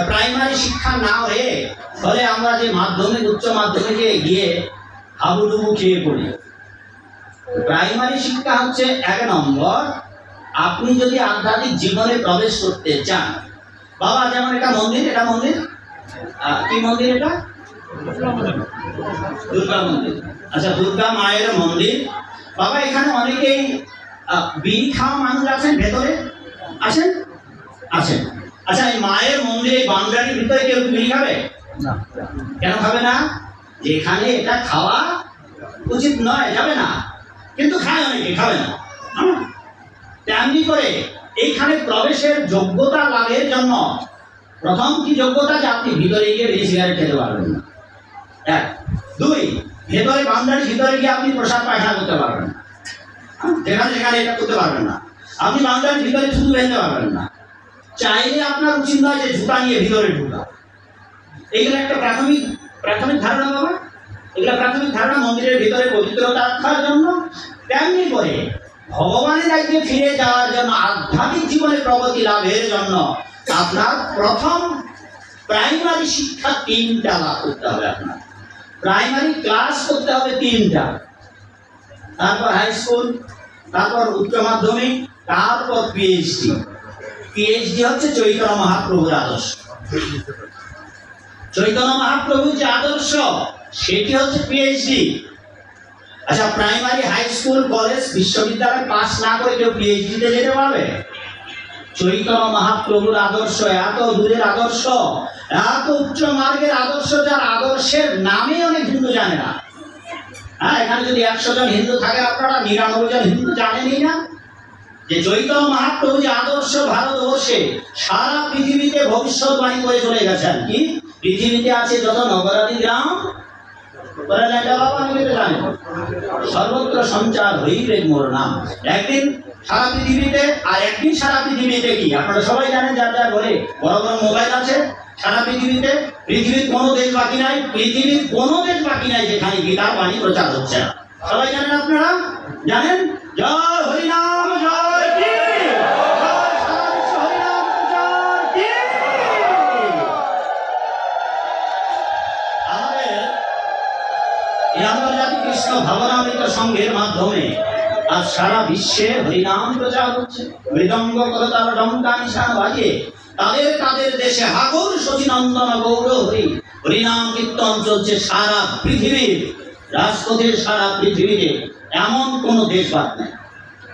Primary শিক্ষা না হয়ে ফলে আমরা যে মাধ্যমিক উচ্চ মাধ্যমিকে গিয়ে হাবুডুবু খেয়ে পড়ি। প্রাইমারি শিক্ষা হচ্ছে 1 নম্বর, আপনি যদি আধ্যাত্মিক জীবনে প্রবেশ করতে চান, বাবা যেমন এটা মন্দির, এটা মন্দির, কি মন্দির এটা? দুর্গা মন্দির। আচ্ছা, দুর্গা মায়ের মন্দির। বাবা এখানে অনেকেই বিড়ি খাওয়া মানুষ আছেন, ভেতরে আছেন? আছেন। আচ্ছা, এই মায়ের মন্দিরে বাউন্ডারির ভিতরে কেউ বিড়ি খাবে না? কেন খাবে না? যেখানে এটা খাওয়া উচিত নয়, যাবে না, কিন্তু খায় অনেকে, খাবে না। তেমনি করে এইখানে প্রবেশের যোগ্যতা লাভের জন্য প্রথম কি যোগ্যতা, যে আপনি ভিতরে গিয়ে বিড়ি সিগারেট খেতে পারবেন না। 1, 2, ভেতরে বাউন্ডারির ভিতরে গিয়ে আপনি প্রসাদ পায়খানা করতে পারবেন না, যেখানে যেখানে এটা করতে পারবেন না। আপনি বাউন্ডারির ভিতরে শুধু বেঁধে পারবেন না। চাইলে আপনার উচিত নয় যে জুতা নিয়ে ভিতরে ঢুকা। এইগুলো একটা প্রাথমিক ধারণা বাবা, এগুলো প্রাথমিক ধারণা মন্দিরের ভিতরে পবিত্রতা রাখার জন্য। তেমনি করে ভগবানের রাজ্যে ফিরে যাওয়ার জন্য, আধ্যাত্মিক জীবনে প্রগতি লাভের জন্য আপনার প্রথম প্রাইমারি শিক্ষা 3টা লাভ করতে হবে। আপনার প্রাইমারি ক্লাস করতে হবে 3টা, তারপর হাই স্কুল, তারপর উচ্চ মাধ্যমিক, তারপর পিএইচডি। পিএইচডি হচ্ছে চৈতন্য মহাপ্রভুর আদর্শ। চৈতন্য মহাপ্রভুর যে আদর্শ, সেটি হচ্ছে পিএইচডি। আচ্ছা, প্রাইমারি, হাই স্কুল, কলেজ, বিশ্ববিদ্যালয় পাস না করে কেউ পিএইচডিতে যেতে পারবে? চৈতন্য মহাপ্রভুর আদর্শ এত দূরের আদর্শ, এত উচ্চ মার্গের আদর্শ, যার আদর্শের নামে অনেক হিন্দু জানে না। হ্যাঁ, এখানে যদি 100 জন হিন্দু থাকে, আপনারা 99 জন হিন্দু জানেনই না যে চৈতন্য মহাপ্রভু যে আদর্শ ভারতবর্ষে সারা পৃথিবীতে ভবিষ্যৎবাণী করে চলে গেছেন। কি পৃথিবীতে আছে যত নগরাদি গ্রাম, সর্বত্র সঞ্চার হইবে মোর নাম। একদিন সারা পৃথিবীতে, আর একদিন সারা পৃথিবীতে কি আপনারা সবাই জানেন, যার যার ঘরে বড় বড় মোবাইল আছে। সারা পৃথিবীতে, পৃথিবীর কোনো দেশ বাকি নাই, পৃথিবীর কোনো দেশ বাকি নাই যেখানে গীতার বাণী প্রচার হচ্ছে না। সবাই জানেন, আপনারা জানেন। জয় হরিনাম, জয় কি, আন্তর্জাতিক কৃষ্ণ ভাবনামৃত সংঘের মাধ্যমে আজ সারা বিশ্বে হরিনাম প্রচার হচ্ছে। মৃদঙ্গ করতাল ডঙ্কা নিশান বাজিয়ে তাদের দেশে হাগর শচীনন্দন গৌর হরি হরিনাম কীর্তন চলছে সারা পৃথিবীর রাজপথে। সারা পৃথিবীতে এমন কোন দেশ বাদ নেই,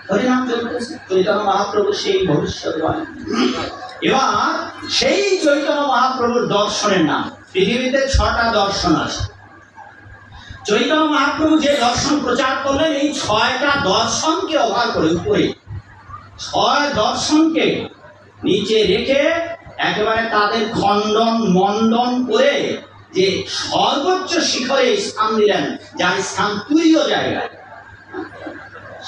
হরিনাম চলতেছে। চৈতন্য মহাপ্রভু সেই ভবিষ্যৎবাণী। এবার সেই চৈতন্য মহাপ্রভুর দর্শনের নাম, পৃথিবীতে 6টা দর্শন আছে। চৈতন্য মহাপ্রভু যে দর্শন প্রচার করলেন, এই 6টা দর্শনকে অভাব করে, উপরে 6 দর্শনকে নিচে রেখে একেবারে তাদের খণ্ডন মণ্ডন করে যে সর্বোচ্চ শিখরে স্থান দিলেন, যার স্থান তুরীয় জায়গায়,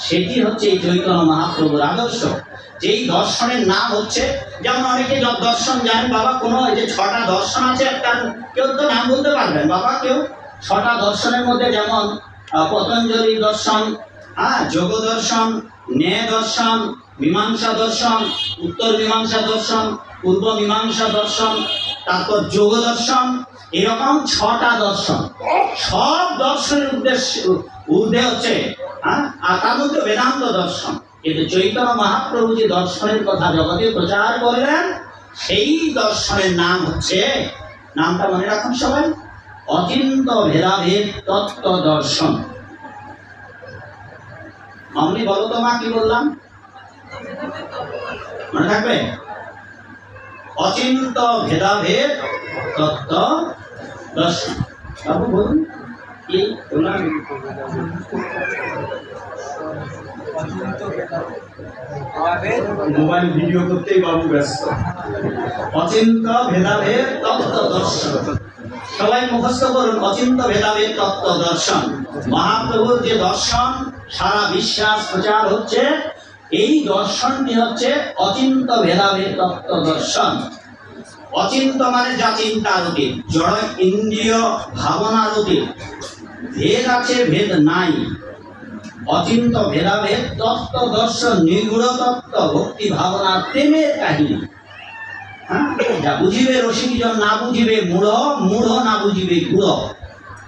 সেটি হচ্ছে এই চৈতন্য মহাপ্রভুর আদর্শ। যেই দর্শনের নাম হচ্ছে, যেমন অনেকে দর্শন জানেন বাবা, কোনো এই যে 6টা দর্শন আছে, একটা কেউ তো নাম বলতে পারবেন বাবা? কেউ 6টা দর্শনের মধ্যে যেমন পতঞ্জলি দর্শন, যোগ দর্শন, ন্যায় দর্শন, মীমাংসা দর্শন, উত্তর মীমাংসা দর্শন, পূর্ব মীমাংসা দর্শন, তারপর যোগ দর্শন, এরকম 6টা দর্শন। সব দর্শনের ঊর্ধ্বে হচ্ছে, আর তার মধ্যে বেদান্ত দর্শন। কিন্তু চৈতন্য মহাপ্রভু যে দর্শনের কথা জগতে প্রচার করলেন, সেই দর্শনের নাম হচ্ছে, নামটা মনে রাখুন সবাই, অচিন্ত ভেদাভেদ তত্ত্ব দর্শন। মামনি বলো তো মা, কি বললাম? মনে থাকবে? অচিন্ত ভেদাভেদ তত্ত্ব দর্শন। বাবু বলুন কি বললাম? মোবাইল ভিডিও করতেই বাবু ব্যস্ত। অচিন্ত ভেদাভেদ তত্ত্ব দর্শন, সবাই মুখস্থ করুন। অচিন্ত ভেদাভেদ তত্ত্ব দর্শন, মহাপ্রভুর যে দর্শন সারা বিশ্বাস প্রচার হচ্ছে, এই দর্শনটি হচ্ছে অচিন্ত ভেদাভেদ তত্ত্ব দর্শন। অচিন্ত মানে যা চিন্তার অতীত, জড় ইন্দ্রিয় ভাবনার অতীত। ভেদ আছে, ভেদ নাই। অচিন্ত ভেদাভেদ তত্ত্ব দর্শন, নিগুড় তত্ত্ব, ভক্তি ভাবনা, প্রেমের কাহিনী। হ্যাঁ, যা বুঝিবে রসিকজন না বুঝিবে মূঢ়, মূঢ় না বুঝিবে গুড়।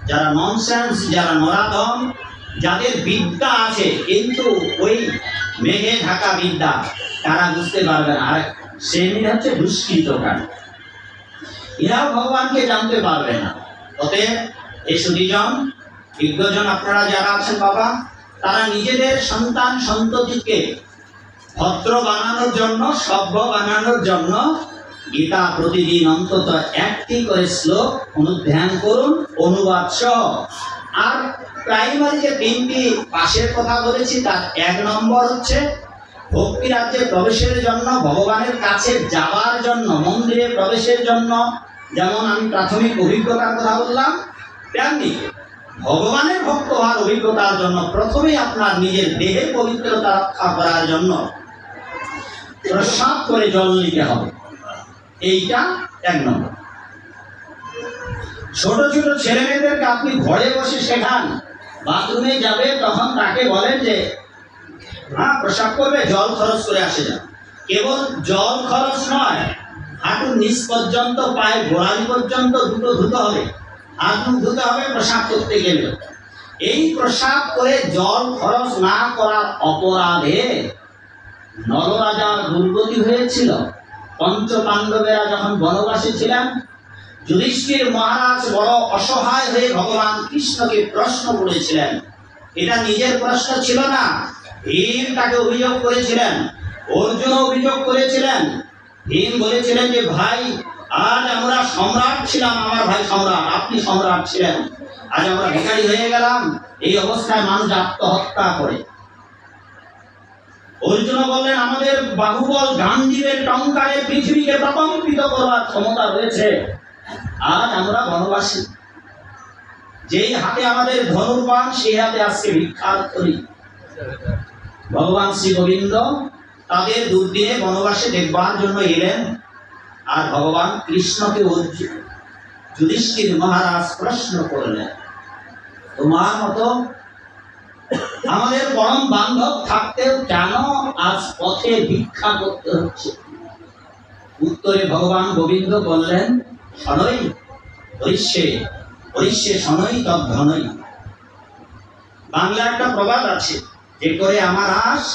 যারা ননসেন্স, যারা নরাধম, যাদের বিদ্যা আছে কিন্তু ওই মেঘে ঢাকা বিদ্যা, তারা বুঝতে পারবে না। আর শ্রেণীর হচ্ছে দুষ্কৃতকারী, এরাও ভগবানকে জানতে পারবে না। অতএব এই সুধীজন, বিজ্ঞজন আপনারা যারা আছেন বাবা, তারা নিজেদের সন্তান সন্ততিকে ভদ্র বানানোর জন্য, সভ্য বানানোর জন্য গীতা প্রতিদিন অন্তত একটি করে শ্লোক অনুধ্যান করুন, অনুবাদ সহ। আর প্রাইমারি যে 3টি পাশের কথা বলেছি, তার 1 নম্বর হচ্ছে ভক্তি রাজ্যে প্রবেশের জন্য, ভগবানের কাছে যাওয়ার জন্য, মন্দিরে প্রবেশের জন্য। যেমন আমি প্রাথমিক অভিজ্ঞতার কথা বললাম, তেমনি ভগবানের ভক্ত হওয়ার অভিজ্ঞতার জন্য প্রথমেই আপনার নিজের দেহের পবিত্রতা রক্ষা করার জন্য প্রসাদ করে জল নিতে হবে। এইটা 1 নম্বর। ছোট ছোট ছেলে মেয়েদেরকে আপনি ঘরে বসে শেখান, বাথরুমে যাবে তখন তাকে বলেন যে প্রসাব করবে, জল খরচ করে আসে যান। কেবল জল খরচ নয়, হাঁটুর নিচ পর্যন্ত, পায়ে গোড়ালি পর্যন্ত দুটো ধুতে হবে, হাত মুখ ধুতে হবে প্রসাব করতে গেলে। এই প্রসাব করে জল খরচ না করার অপরাধে নলরাজার দুর্গতি হয়েছিল। পঞ্চপাণ্ডবেরা যখন বনবাসে ছিলেন, যুধিষ্ঠির মহারাজ বড় অসহায় হয়ে ভগবান কৃষ্ণকে প্রশ্ন করেছিলেন। এটা নিজের প্রশ্ন ছিল না, ভীম তাকে অভিযোগ করেছিলেন, অর্জুন অভিযোগ করেছিলেন। ভীম বলেছিলেন যে ভাই, আজ আমরা সম্রাট ছিলাম, আমার ভাই সম্রাট, আপনি সম্রাট ছিলেন, আজ আমরা ভিখারি হয়ে গেলাম। এই অবস্থায় মানুষ আত্মহত্যা করে। অর্জুন বললেন, আমাদের বাহুবল গান্ধীর টঙ্কারে পৃথিবীকে প্রকম্পিত করার ক্ষমতা রয়েছে, আজ আমরা বনবাসী, যেই হাতে আমাদের ধনুর্বাণ সেই হাতে আজকে ভিক্ষার করি। ভগবান শ্রী গোবিন্দ তাদের দুর্দিনে বনবাসে দেখবার জন্য এলেন। আর ভগবান কৃষ্ণকে যুধিষ্ঠির মহারাজ প্রশ্ন করলেন, তোমার মতো আমাদের পরম বান্ধব থাকতেও কেন আজ পথে ভিক্ষা করতে হচ্ছে? উত্তরে ভগবান গোবিন্দ বললেন, শনৈ হরিষ্যে হরিষ্যে শনৈ তদ্ধনৈ। বাংলা একটা প্রবাদ আছে, যে করে আমার আশ,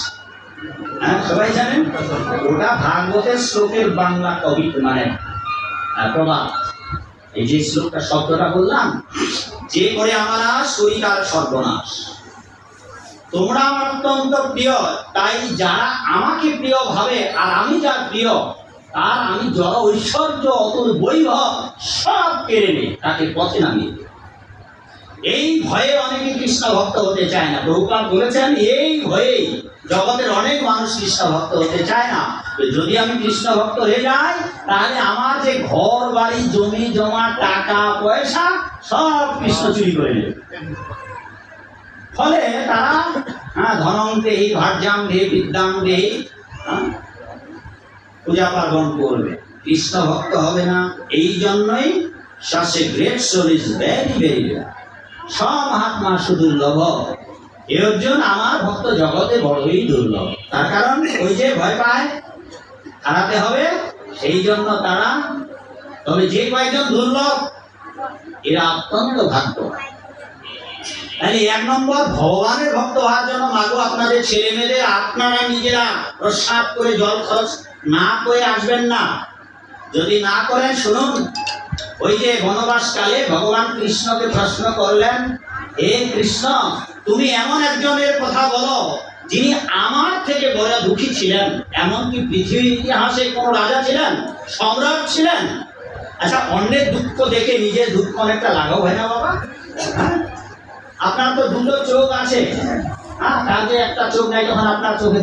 সবাই জানেন, ওটা ভাগবতের শ্লোকের বাংলা কবি মানে প্রবাদ। এই যে শ্লোকটা শব্দটা বললাম, যে করে আমার আশ ওই তার সর্বনাশ। তোমরা আমার অত্যন্ত প্রিয়, তাই যারা আমাকে প্রিয় ভাবে আর আমি যার প্রিয়, তার আমি জড় ঐশ্বর্য, অতুল বৈভব সব কেড়ে নিই, তাকে পথে নামিয়ে দিই। এই ভয়ে অনেকে কৃষ্ণ ভক্ত হতে চায় না। প্রভুপাদ বলেছেন, এই ভয়েই জগতের অনেক মানুষ কৃষ্ণ ভক্ত হতে চায় না। যদি আমি কৃষ্ণ ভক্ত হয়ে যাই, তাহলে আমার যে ঘর বাড়ি জমি জমা টাকা পয়সা সব কৃষ্ণ চুরি করে নেবে। ফলে তারা ধনং দেহি ভার্যাং দেহি বিদ্যাং দেহি পূজা পার্বণ করবে, কৃষ্ণ ভক্ত হবে না। এই জন্যই such a great soul is very very rare. সব মহাত্মা সুদুর্লভ। এর জন্য আমার ভক্ত জগতে বড়ই দুর্লভ। তার কারণ ওই যে ভয় পায় হারাতে হবে, সেই জন্য তারা। তবে যে কয়েকজন দুর্লভ, এরা অত্যন্ত ভাগ্য। তাহলে 1 নম্বর, ভগবানের ভক্ত হওয়ার জন্য মাগো আপনাদের ছেলে মেয়েদের আপনারা নিজেরা প্রসাদ করে জল খরচ না করে আসবেন না। যদি না করেন, শুনুন, ওই যে বনবাসকালে ভগবান কৃষ্ণকে প্রশ্ন করলেন, হে কৃষ্ণ, তুমি এমন একজনের কথা বলো যিনি আমার থেকে বড় দুঃখী ছিলেন। এমনকি পৃথিবীর ইতিহাসে কোন রাজা ছিলেন, সম্রাট ছিলেন? আচ্ছা, অন্যের দুঃখ দেখে নিজের দুঃখ অনেকটা লাঘব হয় না বাবা? আপনার তো দুটো চোখ আছে, তার যে একটা চোখ নাই, তখন আপনার চোখে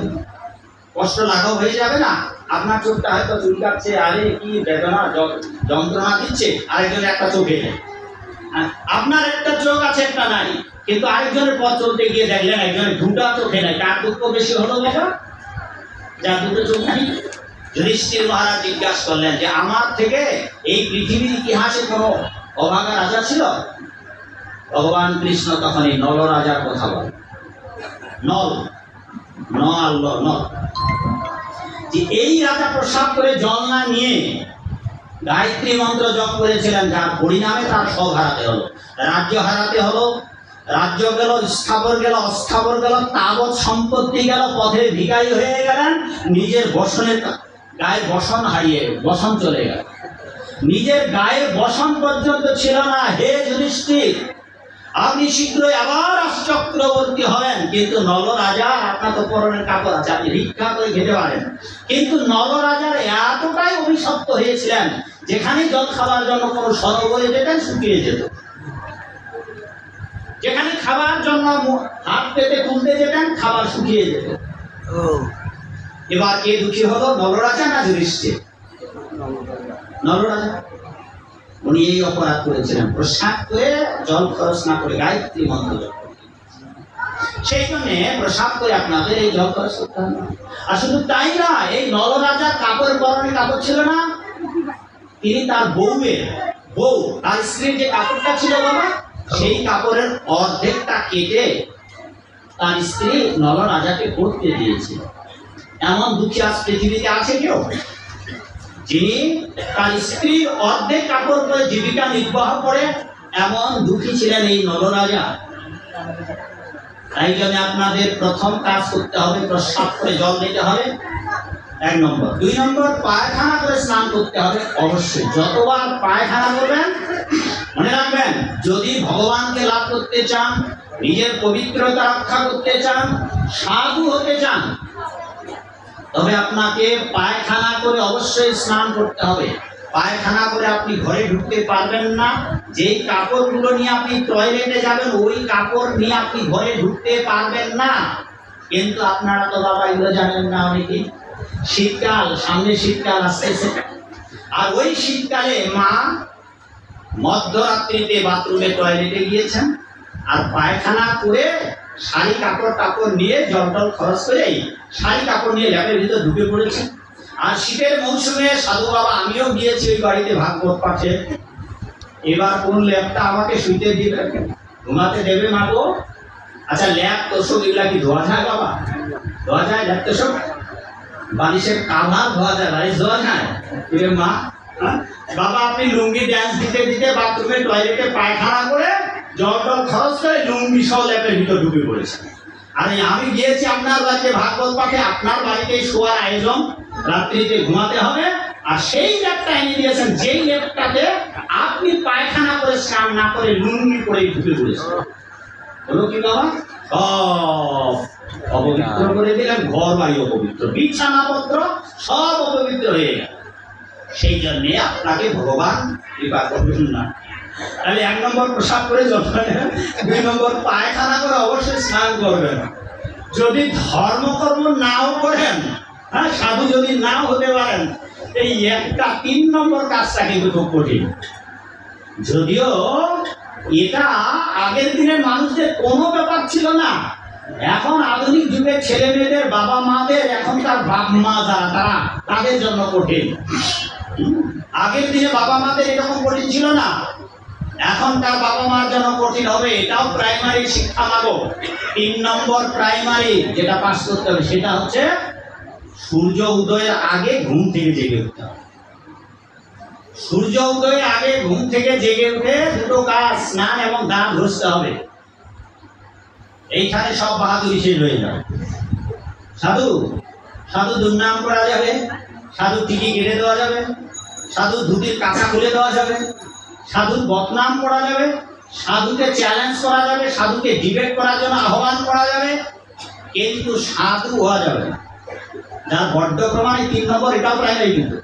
কষ্ট লাঘব হয়ে যাবে না? আপনার চোখটা হয়তো চুলকাচ্ছে, আরে কি বেদনা যন্ত্রণা দিচ্ছে, আরেকজনের একটা চোখে নেই। আপনার একটা চোখ আছে, একটা নাই, কিন্তু আরেকজনের পথ চলতে গিয়ে দেখলেন একজনের দুটা চোখে নাই, কার দুঃখ বেশি হলো বাবা? যার দুটো চোখ নাই। যুধিষ্ঠির মহারাজ জিজ্ঞাসা করলেন যে আমার থেকে এই পৃথিবীর ইতিহাসে কোনো অভাগা রাজা ছিল? ভগবান কৃষ্ণ তখন এই নল রাজার কথা বলেন। নল, নল, নল। যে এই রাজা প্রসাব করে জল না নিয়ে গায়ত্রী মন্ত্র জপ করেছিলেন, যার পরিণামে তার সব হারাতে হলো, রাজ্য হারাতে হলো, রাজ্য গেল, স্থাবর গেল, অস্থাবর গেল, তাবৎ সম্পত্তি গেল, পথে ভিখারি হয়ে গেলেন, নিজের বসনের গায়ের বসন হারিয়ে বসন চলে গেল, নিজের গায়ের বসন পর্যন্ত ছিল না। হে যুধিষ্ঠির, আপনি শীঘ্রই আবার চক্রবর্তী হবেন, কিন্তু নলরাজা, আপনার তো পরনের কাপড় আছে, আপনি ভিক্ষা করে খেতে পারেন, কিন্তু নলরাজার এতটাই অভিশপ্ত হয়েছিলেন, যেখানে জল খাবার জন্য কোনো সরোবরে যেতেন শুকিয়ে যেত, যেখানে খাবার জন্য হাত পেতে তুলতে যেতেন খাবার শুকিয়ে যেত। এবার কে দুঃখী হলো, নলরাজা না যুধিষ্ঠির? নলরাজা। উনি এই অপরাধ করেছিলেন, প্রসাদ করে জল খরচ না করে গায়ত্রী মন্ত্র জপ। সেই জন্য প্রসাদ করে আপনাদের এই জল খরচ করতে হবে। আর শুধু তাই না, এই নলরাজার কাপড় পরনে কাপড় ছিল না, তিনি তার বউ তার স্ত্রীর যে কাপড়টা ছিল বাবা, সেই কাপড়ের অর্ধেকটা কেটে তার স্ত্রী নলরাজাকে পরতে দিয়েছিল। এমন দুঃখী আজ পৃথিবীতে আছে কেউ, যিনি তার স্ত্রীর অর্ধেক কাপড় পরে জীবিকা নির্বাহ করে? এমন দুঃখী ছিলেন এই নলরাজা। তাই জন্য আপনাদের প্রথম কাজ করতে হবে, প্রস্রাব করে জল দিতে হবে, 1 নম্বর। 2 নম্বর, পায়খানা করে স্নান করতে হবে অবশ্যই। যতবার পায়খানা করবেন, মনে রাখবেন, যদি ভগবানকে লাভ করতে চান, নিজের পবিত্রতা রক্ষা করতে চান, সাধু হতে চান, তবে আপনাকে পায়খানা করে অবশ্যই স্নান করতে হবে। পায়খানা করে আপনি ঘরে ঢুকতে পারবেন না, যেই কাপড়গুলো নিয়ে আপনি টয়লেটে যাবেন ওই কাপড় নিয়ে আপনি ঘরে ঢুকতে পারবেন না। কিন্তু আপনারা তো বাবা এগুলো জানেন না অনেকে। শীতকাল, সামনে শীতকাল আসতেছে, আর ওই শীতকালে মা মধ্যরাত্রিতে বাথরুমে টয়লেটে গিয়েছেন, আর পায়খানা করে শাড়ি কাপড় নিয়ে জল টল খরচ করে শাড়ি কাপড় নিয়ে ল্যাপের ভিতর ঢুকে পড়েছে। আর শীতের মৌসুমে সাধু বাবা আমিও গিয়েছি ওই বাড়িতে ভাগবত পাঠে। এবার কোন ল্যাপটা আমাকে শুইতে দিবে, ঘুমাতে দেবে মা গো? আচ্ছা, ল্যাপ তোষক এগুলা কি ধোয়া যায় বাবা? ধোয়া যায় ল্যাপ তোষক? বালিশের কাভার ধোয়া যায়, বালিশ ধোয়া যায়? মা বাবা, আপনি লুঙ্গি ড্যান্স দিতে দিতে বাথরুমে টয়লেটে পায়খানা করে জল টল খরচ করে লুঙ্গি সহ ল্যাপের ভিতর ঢুকে পড়েছে। আরে আমি গিয়েছি আপনার বাড়িতে ভাগবত পাঠে, আপনার বাড়িতে শোয়ার আয়োজন, রাত্রিতে ঘুমাতে হবে, আর সেই ল্যাপটা এনে দিয়েছেন, যেই ল্যাপটাতে আপনি পায়খানা করে স্নান না করে লুঙ্গি পরে ঢুকে পড়েছেন। হলো কি বাবা? সব অপবিত্র করে দিলেন, ঘর বাড়ি অপবিত্র, বিছানাপত্র সব অপবিত্র হয়ে গেল। সেই জন্যে আপনাকে ভগবান কৃপা করবেন না। তাহলে 1 নম্বর প্রসাদ করে জল নেবেন, 2 নম্বর পায়খানা করে অবশ্যই স্নান করবেন। যদি ধর্মকর্ম নাও করেন, হ্যাঁ, সাধু যদি নাও হতে পারেন, এই 3 নম্বর কাজটা কিন্তু খুব কঠিন। যদিও এটা আগের দিনের মানুষদের কোনো ব্যাপার ছিল না, এখন আধুনিক যুগের ছেলে মেয়েদের বাবা মাদের, এখনকার বাপ মা যারা, তাদের জন্য কঠিন। আগের দিনে বাবা মাদের এরকম কঠিন ছিল না, এখনকার বাবা মার জন্য কঠিন হবে। এটাও প্রাইমারি শিক্ষা মাগো। 3 নম্বর প্রাইমারি যেটা পাস করতে হবে সেটা হচ্ছে সূর্য উদয়ের আগে ঘুম থেকে জেগে উঠতে হবে। সূর্য উদয়ের আগে ঘুম থেকে জেগে উঠে 2টো কাজ, স্নান এবং দাঁত ঘষতে হবে। এইখানে সব বাহাদুরি শেষ হয়ে যাবে। সাধু দুর্নাম করা যাবে, সাধু টিকি কেটে দেওয়া যাবে, সাধু ধুতির কাঁচা খুলে দেওয়া যাবে, সাধুর বদনাম করা যাবে, সাধুকে চ্যালেঞ্জ করা যাবে, সাধুকে ডিবেট করার জন্য আহ্বান করা যাবে, কিন্তু সাধু হওয়া যাবে না। যার বড্ড প্রমাণে 3 নম্বর, এটাও প্রাইমারি, কিন্তু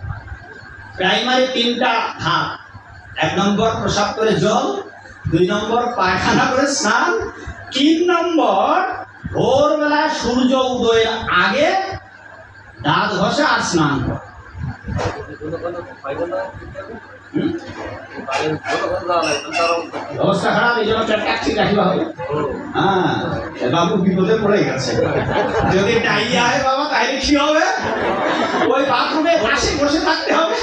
প্রাইমারি 3টা ধাপ। 1 নম্বর প্রসাব করে জল, 2 নম্বর পায়খানা করে স্নান, 3 নম্বর ভোরবেলা সূর্য উদয়ের আগে দাঁত ঘষা আর স্নান করা। অবস্থা খারাপ, এই জন্য ট্যাক্সি রাখিবা হবে। হ্যাঁ, বাবু বিপদে পড়ে গেছে। যদি ডাইরিয়া হয় বাবা, তাইলে কি হবে? ওই বাথরুমে পাশে বসে থাকতে হবে,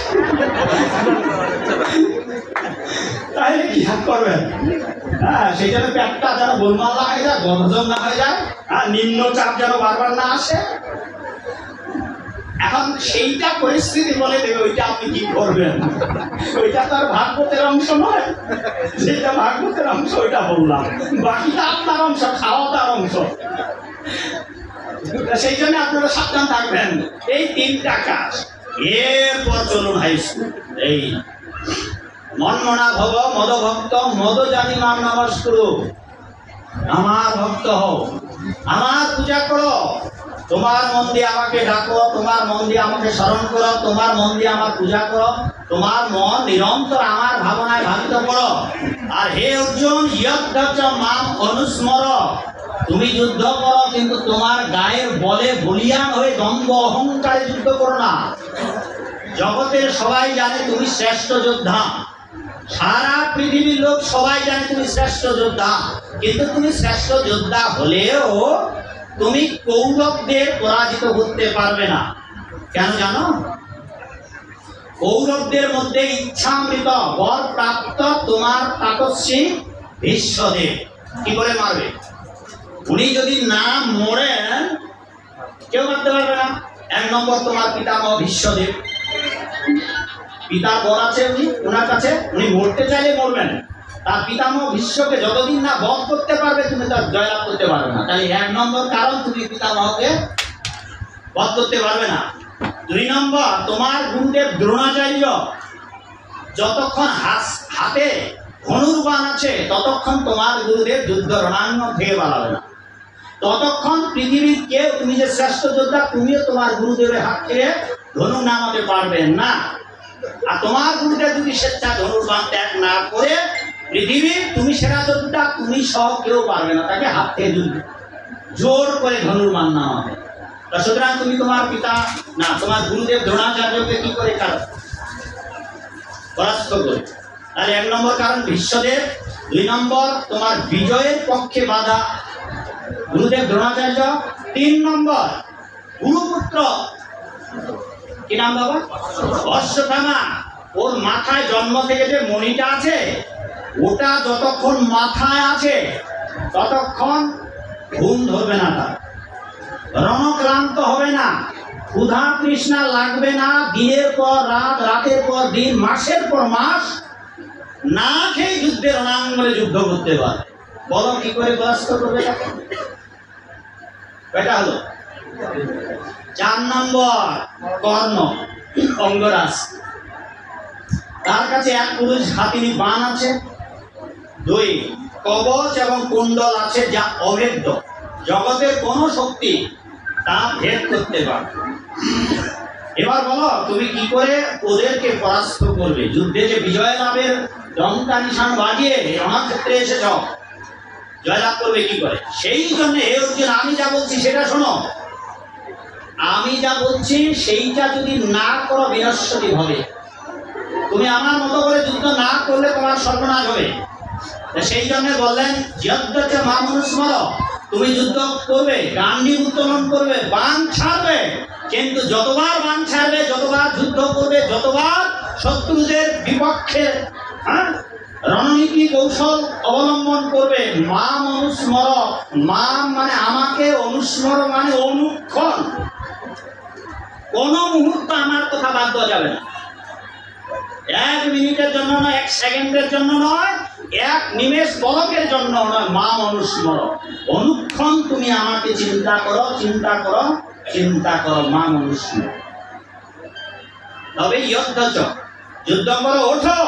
তাইলে কি করবেন? হ্যাঁ, সেই জন্য পেটটা যেন গোলমাল না হয়ে যায়, বদহজম না হয়ে যায়, আর নিম্ন চাপ যেন বারবার না আসে। এখন সেইটা পরিস্থিতি বলে দেবে ওইটা আপনি কি করবেন। ওইটা তো আর ভাগবতের অংশ নয়, যেটা ভাগবতের অংশ ওইটা বললাম, বাকিটা আপনার অংশ, খাওয়া দাওয়ার অংশ। সেই জন্য আপনারা সাবধান থাকবেন। এই 3টা কাজ। এরপর চলুন হাই স্কুল। এই মনমনা ভব মদ ভক্ত মদ জানি মাম নমস্কুরু। আমার ভক্ত হও, আমার পূজা করো, তোমার মন দিয়ে আমাকে ডাকো, তোমার মন দিয়ে আমাকে স্মরণ করো, তোমার মন দিয়ে আমার পূজা করো, তোমার মন নিরন্তর আমার ভাবনায় ভাবিত করো। আর হে অর্জুন, ইয়দ্ধ মাম অনুস্মর। তুমি যুদ্ধ করো, কিন্তু তোমার গায়ের বলে বলিয়ান হয়ে দম্ভ অহংকারে যুদ্ধ করো না। জগতের সবাই জানে তুমি শ্রেষ্ঠ যোদ্ধা, সারা পৃথিবীর লোক সবাই জানে তুমি শ্রেষ্ঠ যোদ্ধা, কিন্তু তুমি শ্রেষ্ঠ যোদ্ধা হলেও তুমি কৌরবদের পরাজিত করতে পারবে না। কেন জানো? কৌরবদের মধ্যে ইচ্ছামৃত বর প্রাপ্ত তোমার তাপস্বী ভীষ্মদেব কি করে মারবে? উনি যদি না মরেন কেউ মারতে পারবে না। 1 নম্বর তোমার পিতামহ ভীষ্মদেব, পিতার বর আছে উনি, ওনার কাছে উনি মরতে চাইলে মরবেন। তার পিতামহ ভীষ্মকে যতদিন না বধ করতে পারবে তুমি তার জয়লাভ করতে পারবে না। তাই 1 নম্বর কারণ তুমি পিতামহকে বধ করতে পারবে না। 2 নম্বর তোমার গুরুদেব দ্রোণাচার্য যতক্ষণ হাতে ধনুর্বাণ আছে ততক্ষণ তোমার গুরুদেব যুদ্ধ রণাঙ্গন থেকে পালাবে না। ততক্ষণ পৃথিবীর কেউ, তুমি যে শ্রেষ্ঠ যোদ্ধা তুমিও তোমার গুরুদেবের হাত থেকে ধনু নামাতে পারবে না। আর তোমার গুরুদেব যদি স্বেচ্ছা ধনুর্বাণ ত্যাগ না করে পৃথিবীর তুমি সেরা যোদ্ধা তুমি সহ কেউ পারবে না তাকে হাত থেকে জোর করে ধনুর্বাণ নামাবে। সুতরাং তুমি তোমার পিতা না তোমার গুরুদেব দ্রোণাচার্যকে কি করে পরাস্ত করে। তাহলে 1 নম্বর কারণ ভীষ্মদেব। 2 নম্বর তোমার বিজয়ের পক্ষে বাধা গুরুদেব দ্রোণাচার্য। 3 নম্বর গুরুপুত্র কি নাম বাবা? অশ্বত্থামা। ওর মাথায় জন্ম থেকে যে মণিটা আছে ওটা যতক্ষণ মাথায় আছে ততক্ষণ ঘুম ধরবে না, তার রণক্লান্ত হবে না, ক্ষুধা তৃষ্ণা লাগবে না, দিনের পর রাত, রাতের পর দিন, মাসের পর মাস না খেয়ে যুদ্ধের রণাঙ্গনে যুদ্ধ করতে পারে। বলো কি করে পরাস্ত করবে তাকে? এটা হলো 4 নম্বর কর্ণ অঙ্গরাজ। তার কাছে 1 পুরুষ হাতিনী বাণ আছে, 2 কবচ এবং কুণ্ডল আছে যা অভেদ্য, জগতের কোনো শক্তি তা ভেদ করতে পারবে। এবার বলো তুমি কি করে ওদেরকে পরাস্ত করবে? যুদ্ধে যে বিজয় লাভের ডঙ্কা নিশান বাজিয়ে রণক্ষেত্রে এসেছ, জয়লাভ করবে কি করে? সেই জন্য হে অর্জুন, আমি যা বলছি সেটা শোনো। আমি যা বলছি সেইটা যদি না করো বিনশ্বতি হবে। তুমি আমার মতো করে যুদ্ধ না করলে তোমার সর্বনাশ হবে। সেই জন্য বললেন যজ্ঞ মাম অনুস্মর। তুমি যুদ্ধ করবে, গান্ডীব উত্তোলন করবে, বাণ ছাড়বে, কিন্তু যতবার বাণ ছাড়বে, যতবার যুদ্ধ করবে, যতবার শত্রুদের বিপক্ষে রণনীতি কৌশল অবলম্বন করবে, মাম অনুস্মর। মাম মানে আমাকে, অনুস্মর মানে অনুক্ষণ। কোন মুহূর্ত আমার কথা বাদ দেওয়া যাবে না। 1 মিনিটের জন্য নয়, 1 সেকেন্ডের জন্য নয়, 1 নিমেষ পলকের জন্য নয়। মাম অনুস্মর, অনুক্ষণ তুমি আমাকে চিন্তা করো, চিন্তা করো, চিন্তা করো, মাম অনুস্মর। তবে যুদ্ধ যুদ্ধ করো, ওঠো,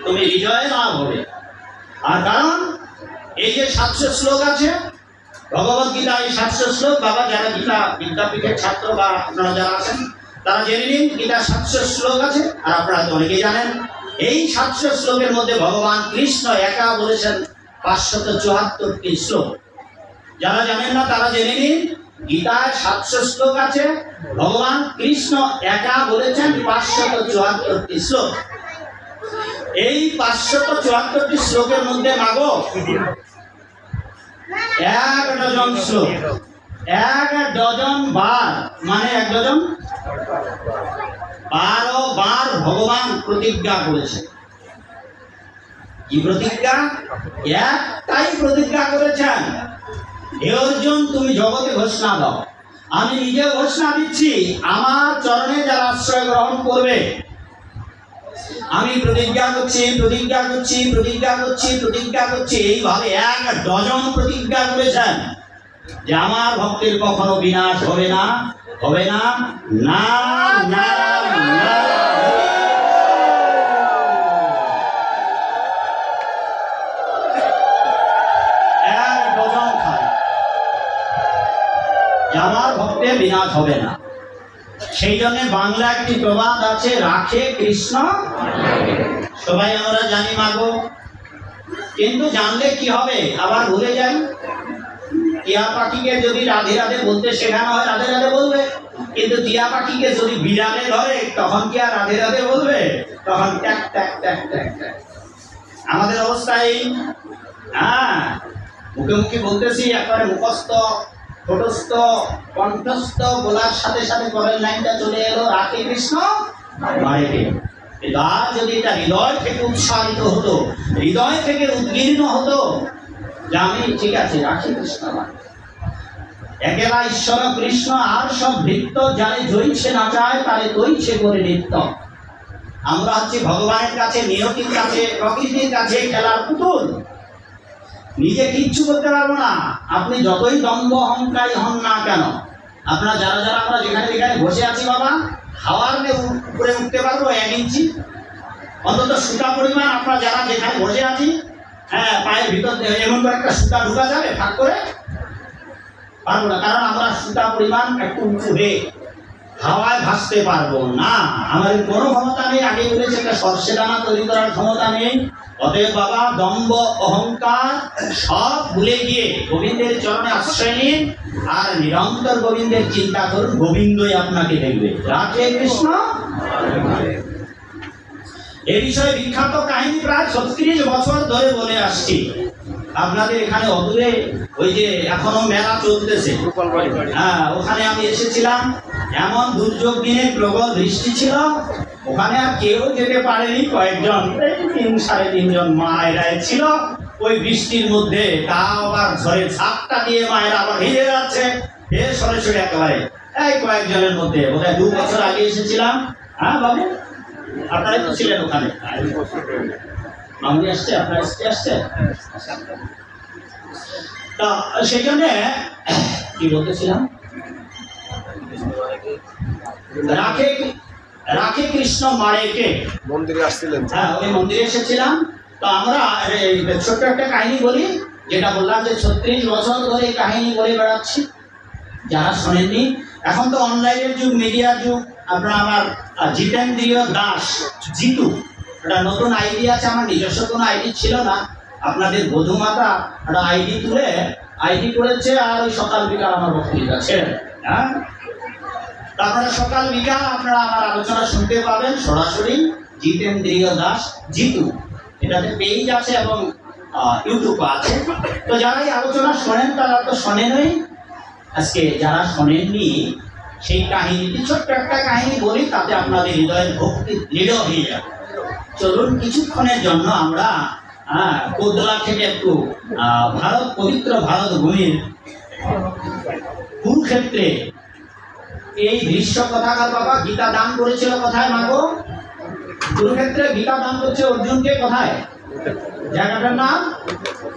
তুমি বিজয় লাভ হবে। আর কারণ এই যে 700 শ্লোক আছে ভগবত গীতা, এই 700 শ্লোক বাবা যারা গীতা বিদ্যাপীঠের ছাত্র বা আপনারা যারা আছেন তারা জেনে নিন, গীতা 700 শ্লোক আছে। আর আপনারা তো অনেকেই জানেন এই 700 শ্লোকের মধ্যে ভগবান কৃষ্ণ একা বলেছেন 574টি শ্লোক। যারা জানেন না তারা জেনে নিন, গীতায় 700 শ্লোক আছে, ভগবান কৃষ্ণ একা বলেছেন 574টি শ্লোক। এই 574টি শ্লোকের মধ্যে মাগো 1 ডজন শ্লোক, 1 ডজন বার মানে 1 ডজন 12 বার ভগবান প্রতিজ্ঞা করেছে। কি প্রতিজ্ঞা? একটাই প্রতিজ্ঞা করেছেন, হে অর্জুন তুমি জগতে ঘোষণা দাও আমি নিজে ঘোষণা দিচ্ছি, আমার চরণে যারা আশ্রয় গ্রহণ করবে, আমি প্রতিজ্ঞা করছি, প্রতিজ্ঞা করছি, প্রতিজ্ঞা করছি, প্রতিজ্ঞা করছি, এইভাবে 1 ডজন প্রতিজ্ঞা করেছেন যে আমার ভক্তের কখনো বিনাশ হবে না, হবে না, না না না। 1 ডজন খায় যে আমার ভক্তের বিনাশ হবে না। সেই জন্য বাংলা একটি প্রবাদ আছে, রাখে কৃষ্ণ। সবাই আমরা জানি মাগো, কিন্তু জানলে কি হবে, আবার ভুলে যাই। টিয়া পাখিকে যদি রাধে রাধে বলতে শেখানো হয়, রাধে রাধে বলবে, কিন্তু টিয়া পাখিকে যদি বিড়ালে ধরে তখন কি আর রাধে রাধে বলবে? তখন ট্যাক ট্যাক ট্যাক ট্যাক ট্যাক। আমাদের অবস্থায় হ্যাঁ, মুখে মুখে বলতেছি, একবারে মুখস্থ ঠোঁটস্থ কণ্ঠস্থ বলার সাথে সাথে পরের লাইনটা চলে এলো, রাখে কৃষ্ণ মারেকে। এবার যদি এটা হৃদয় থেকে উৎসাহিত হতো, হৃদয় থেকে উদ্গীর্ণ হতো যে আমি ঠিক আছে রাখি কৃষ্ণ মারে, একেলা ঈশ্বর কৃষ্ণ আর সব ভৃত্য, যারে জয়ছে না চায় তারে তৈছে করে নিত্য। আমরা হচ্ছে ভগবানের কাছে, নিয়তির কাছে, প্রকৃতির কাছে খেলার পুতুল, নিজে কিচ্ছু করতে পারবো না। আপনি যতই দ্বন্দ্ব অহংকারী হন না কেন, আপনারা যারা যারা আমরা যেখানে যেখানে বসে আছি বাবা, হাওয়ার উপরে উঠতে পারবো 1 ইঞ্চি অন্তত সুতা পরিমাণ। আপনারা যারা যেখানে বসে আছি, হ্যাঁ, পায়ের ভিতর এমন করে একটা সুতা ঢুকা যাবে ফাঁক করে? পারবো না, কারণ আমরা সুতা পরিমাণ একটু উঁচু হয়ে হাওয়ায় ভাসতে পারবো না। আমাদের কোনো ক্ষমতা নেই। আগে বলেছে একটা সর্ষে দানা তৈরি করার ক্ষমতা নেই। অতএব বাবা, দম্ভ অহংকার সব ভুলে গিয়ে গোবিন্দের চরণে আশ্রয় নিন আর নিরন্তর গোবিন্দের চিন্তা করুন, গোবিন্দই আপনাকে দেখবে। রাধে কৃষ্ণ। এ বিষয়ে বিখ্যাত কাহিনী প্রায় 36 বছর ধরে বলে আসছি। আপনাদের এখানে অদূরে ওই যে এখনো মেলা চলতেছে, হ্যাঁ, ওখানে আমি এসেছিলাম। এমন দুর্যোগ দিনে প্রবল বৃষ্টি ছিল, ওখানে আর কেউ যেতে পারেনি। কয়েকজন 3-3.5 জন মায়েরা ছিল ওই বৃষ্টির মধ্যে, তাও আবার ঝড়ে ঝাপটা দিয়ে মায়েরা আবার ভিজে যাচ্ছে, এ সরে সরে একেবারে। এই কয়েকজনের মধ্যে বোধহয় 2 বছর আগে এসেছিলাম। হ্যাঁ বাবু, আপনারাই তো ছিলেন ওখানে। মামনি আসছে, আপনার আসছে। তা সেই জন্য কি বলতেছিলাম, রাখে কৃষ্ণ মারেকে, মন্দিরে আসছিলেন। হ্যাঁ, ওই মন্দিরে এসেছিলাম। তো আমরা ছোট্ট একটা কাহিনী বলি, যেটা বললাম যে 36 বছর ধরে এই কাহিনী বলে বেড়াচ্ছি। যারা শোনেননি, এখন তো অনলাইনের যুগ, মিডিয়ার যুগ। আপনারা আমার জিতেন্দ্রিয় দাস, জিতু, একটা নতুন আইডি আছে। আমার নিজস্ব কোনো আইডি ছিল না। আপনাদের বধূমাতা একটা আইডি তুলে আইডি করেছে, আর ওই সকাল বিকাল আমার বক্তৃতা ছেড়ে। হ্যাঁ, আপনারা সকাল বিকাল আপনারা আমার আলোচনা শুনতে পাবেন সরাসরি। জিতেন্দ্রিয় দাস জিতু, এটাতে পেজ আছে এবং ইউটিউব আছে। তো যারা এই আলোচনা শোনেন তারা তো শোনেনই। আজকে যারা শোনেননি, সেই কাহিনীটি, ছোট্ট একটা কাহিনী বলি, তাতে আপনাদের হৃদয়ের ভক্তি দৃঢ় হয়ে যাবে। চলুন কিছুক্ষণের জন্য আমরা কোদলা থেকে একটু ভারত, পবিত্র ভারত ভূমির কুরুক্ষেত্রে এই দৃশ্য কথাকার বাবা গীতা দান করেছিল কোথায় মাগো? কুরুক্ষেত্রে গীতা দান করছে অর্জুনকে কোথায়? জায়গাটার নাম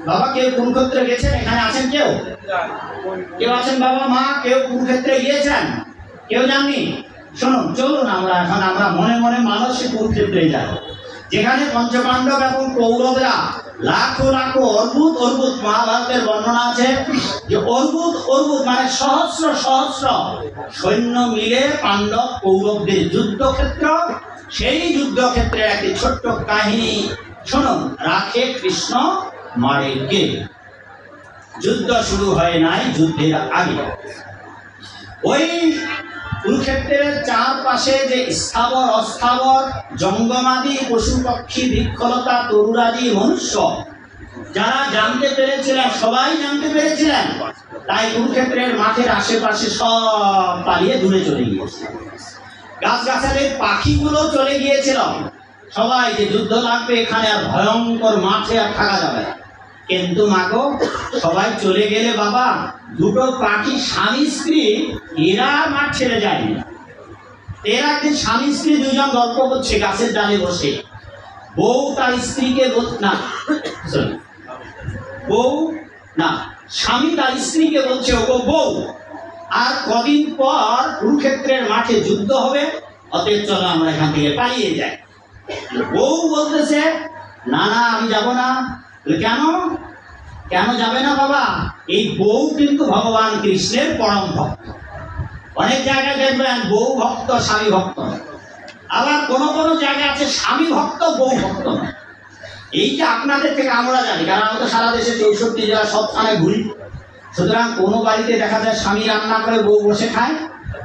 বাবা। কেউ কুরুক্ষেত্রে গেছেন? এখানে আছেন কেউ? কেউ আছেন বাবা মা? কেউ কুরুক্ষেত্রে গিয়েছেন? কেউ জাননি? শুনুন, চলুন আমরা এখন আমরা মনে মনে মানসিক কুরুক্ষেত্রে যাই, যেখানে পঞ্চপাণ্ডব এবং কৌরবরা লাখো লাখো অর্বুদ অর্বুদ, মহাভারতের বর্ণনা আছে যে অর্বুদ অর্বুদ মানে সহস্র সহস্র সৈন্য মিলে পাণ্ডব কৌরবদের যুদ্ধক্ষেত্র। সেই যুদ্ধক্ষেত্রের একটি ছোট্ট কাহিনী শুনুন। রাখে কৃষ্ণ মারে কে। যুদ্ধ শুরু হয় নাই যুদ্ধের আগে। ওই কুরুক্ষেত্রের চারপাশে যে স্থাবর অস্থাবর জঙ্গমাদি পশু পক্ষী বৃক্ষলতা তরুরাজি মনুষ্য, যারা জানতে পেরেছিলেন, সবাই জানতে পেরেছিলেন, তাই কুরুক্ষেত্রের মাঠের আশেপাশে সব পালিয়ে দূরে চলে গিয়েছিল। গাছগাছালির পাখিগুলো চলে গিয়েছিল। সবাই যে যুদ্ধ লাগবে এখানে, আর ভয়ঙ্কর মাঠে আর থাকা যাবে না। কিন্তু মাগো সবাই চলে গেলে বাবা দুটো পাখি স্বামী স্ত্রী এরা মাঠ ছেড়ে যায়নি। এরা একদিন স্বামী স্ত্রী দুজন গল্প করছে গাছের ডালে বসে। বউ তার স্ত্রীকে না বউ না স্বামী তার স্ত্রীকে বলছে, ওগো বউ, আর কদিন পর কুরুক্ষেত্রের মাঠে যুদ্ধ হবে, অতএব চলো আমরা এখান থেকে পালিয়ে যাই। বউ বলতেছে, না না আমি যাব না। কেন কেন যাবে না বাবা? এই বউ কিন্তু ভগবান কৃষ্ণের পরম ভক্ত। অনেক জায়গায় দেখবেন বউ ভক্ত স্বামী ভক্ত, আবার কোন কোন জায়গায় আছে স্বামী ভক্ত বউ ভক্ত। এইটা আপনাদের থেকে আমরা জানি, কারণ আমরা তো সারা দেশে 64 জেলা সব থানায় ঘুরি। সুতরাং কোনো বাড়িতে দেখা যায় স্বামী রান্না করে বউ বসে খায়,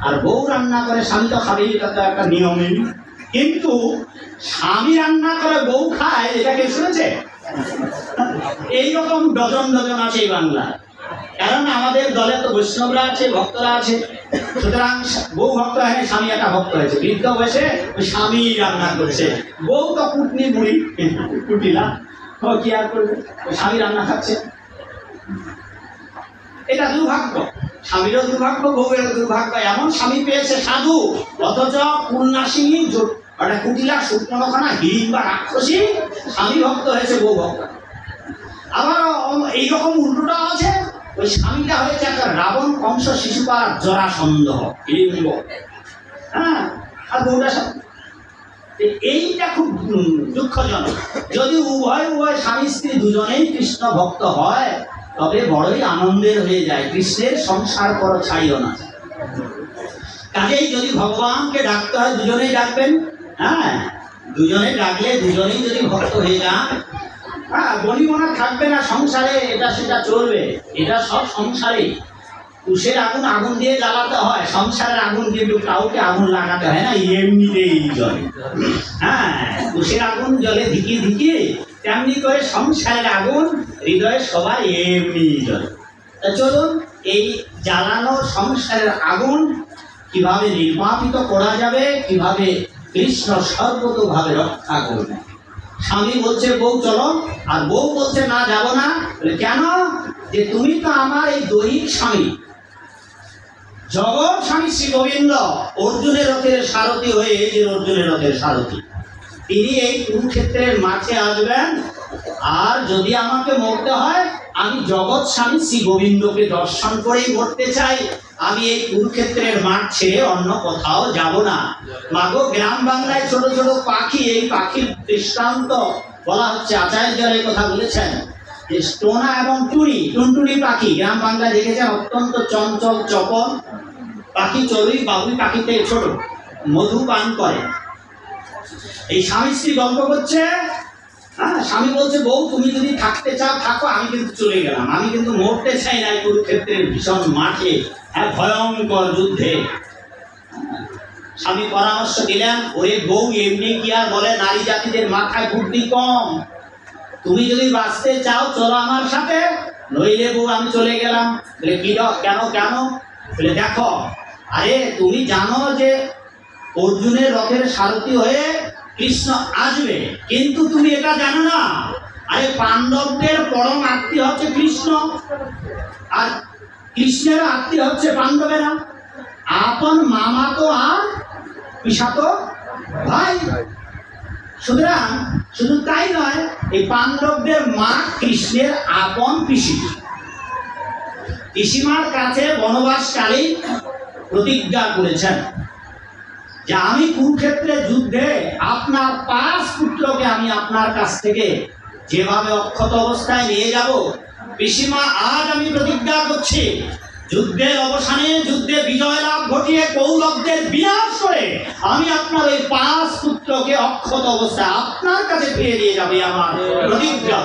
আর বউ রান্না করে স্বামী তো খাবেই, এটা তো একটা নিয়মই। কিন্তু স্বামী রান্না করে বউ খায়, এটা কে শুনেছে? এইরকম ডজন ডজন আছে এই বাংলায়। কারণ আমাদের দলে তো বৈষ্ণবরা আছে, ভক্তরা আছে। সুতরাং বউ ভক্ত হয়, স্বামী একটা ভক্ত হয়েছে। বৃদ্ধ বয়সে ওই স্বামী রান্না করছে, বউ তো কুটনি বুড়ি কুটিলা, কি আর করবে, ওই স্বামী রান্না খাচ্ছে। এটা দুর্ভাগ্য, স্বামীরও দুর্ভাগ্য, বউয়েরও দুর্ভাগ্য। এমন স্বামী পেয়েছে সাধু, অথচ পূর্ণাসিনী একটা কুটিলা শুকনোখানা হিং বা রাক্ষসী স্বামী ভক্ত হয়েছে বউ ভক্ত। আবার এইরকম উল্টোটা আছে, ওই স্বামীটা হয়েছে একটা রাবণ, কংস, শিশুপাল, জরাসন্ধ, হ্যাঁ, আর বউটা। এইটা খুব দুঃখজনক। যদি উভয় স্বামী স্ত্রী দুজনেই কৃষ্ণ ভক্ত হয়, তবে বড়ই আনন্দের হয়ে যায়। কৃষ্ণের সংসার করো ছাড়িও না। কাজেই যদি ভগবানকে ডাকতে হয় দুজনেই ডাকবেন। হ্যাঁ, দুজনে ডাকলে দুজনেই যদি ভক্ত হয়ে যান, হ্যাঁ, বনিবনা থাকবে না সংসারে, এটা সেটা চলবে। এটা সব সংসারে। তুষের আগুন আগুন দিয়ে জ্বালাতে হয়, সংসারের আগুন কিন্তু কাউকে আগুন লাগাতে হয় না, এমনিতেই জ্বলে। হ্যাঁ, তুষের আগুন জ্বলে ধিকিয়ে ধিকিয়ে, তেমনি করে সংসারের আগুন হৃদয়ে সবাই এমনি জ্বলে। তা চলুন এই জ্বালানো সংসারের আগুন কিভাবে নির্বাপিত করা যাবে, কিভাবে কৃষ্ণ সর্বতোভাবে রক্ষা করবে। স্বামী বলছে বউ চলো, আর বউ বলছে না যাব না। কেন? যে তুমি তো আমার এই দৈহিক স্বামী, জগৎ স্বামী শ্রী গোবিন্দ অর্জুনের রথের সারথি হয়ে, যে অর্জুনের রথের সারথি, তিনি এই কুরুক্ষেত্রের মাঠে আসবেন। আর যদি আমাকে মরতে হয়, আমি জগৎ স্বামী শ্রী গোবিন্দকে দর্শন করেই মরতে চাই। আমি এই কুরুক্ষেত্রের মাঠ ছেড়ে অন্য কোথাও যাব না। মাগো, গ্রাম বাংলায় ছোট ছোট পাখি, এই পাখির দৃষ্টান্ত বলা হচ্ছে। আচার্যরা এই কথা বলেছেন যে টোনা এবং টুনটুনি পাখি গ্রাম বাংলায় দেখেছেন, অত্যন্ত চঞ্চল চপল পাখি, চড়ুই বাবুই পাখি থেকে ছোট, মধু পান করে। এই স্বামী স্ত্রী গল্প করছে। হ্যাঁ, স্বামী বলছে বউ তুমি যদি থাকতে চাও থাকো, আমি কিন্তু চলে গেলাম, আমি কিন্তু মরতে চাই না কুরুক্ষেত্রের ভীষণ মাঠে, এক ভয়ঙ্কর যুদ্ধে। স্বামী পরামর্শ দিলেন, ওরে বউ, এমনি কি আর বলে নারী জাতিদের মাথায় বুদ্ধি কম? তুমি যদি বাঁচতে চাও চলো আমার সাথে, নইলে বউ আমি চলে গেলাম। কি কেন কেন? বলে দেখো, আরে তুমি জানো যে অর্জুনের রথের সারথি হয়ে কৃষ্ণ আসবে, কিন্তু তুমি এটা জানো না, আরে পাণ্ডবদের পরম আত্মীয় হচ্ছে কৃষ্ণ, আর কৃষ্ণের আত্মীয় হচ্ছে পাণ্ডবেরা, আপন মামা তো আর পিসাতো ভাই। সুতরাং শুধু তাই নয়, এই পাণ্ডবদের মা কৃষ্ণের আপন পিসি। পিসিমার কাছে বনবাসকালী প্রতিজ্ঞা করেছেন যে আমি কুরুক্ষেত্রের যুদ্ধে আপনার 5 পুত্রকে আমি আপনার কাছ থেকে যেভাবে অক্ষত অবস্থায় নিয়ে যাব, পিসিমা আজ আমি প্রতিজ্ঞা করছি, যুদ্ধের অবসানে, যুদ্ধে বিজয় লাভ ঘটিয়ে কৌরবদের বিনাশ করে আমি আপনার ওই 5 পুত্রকে অক্ষত অবস্থায় আপনার কাছে ফিরিয়ে দিয়ে যাবে, আমার প্রতিজ্ঞা।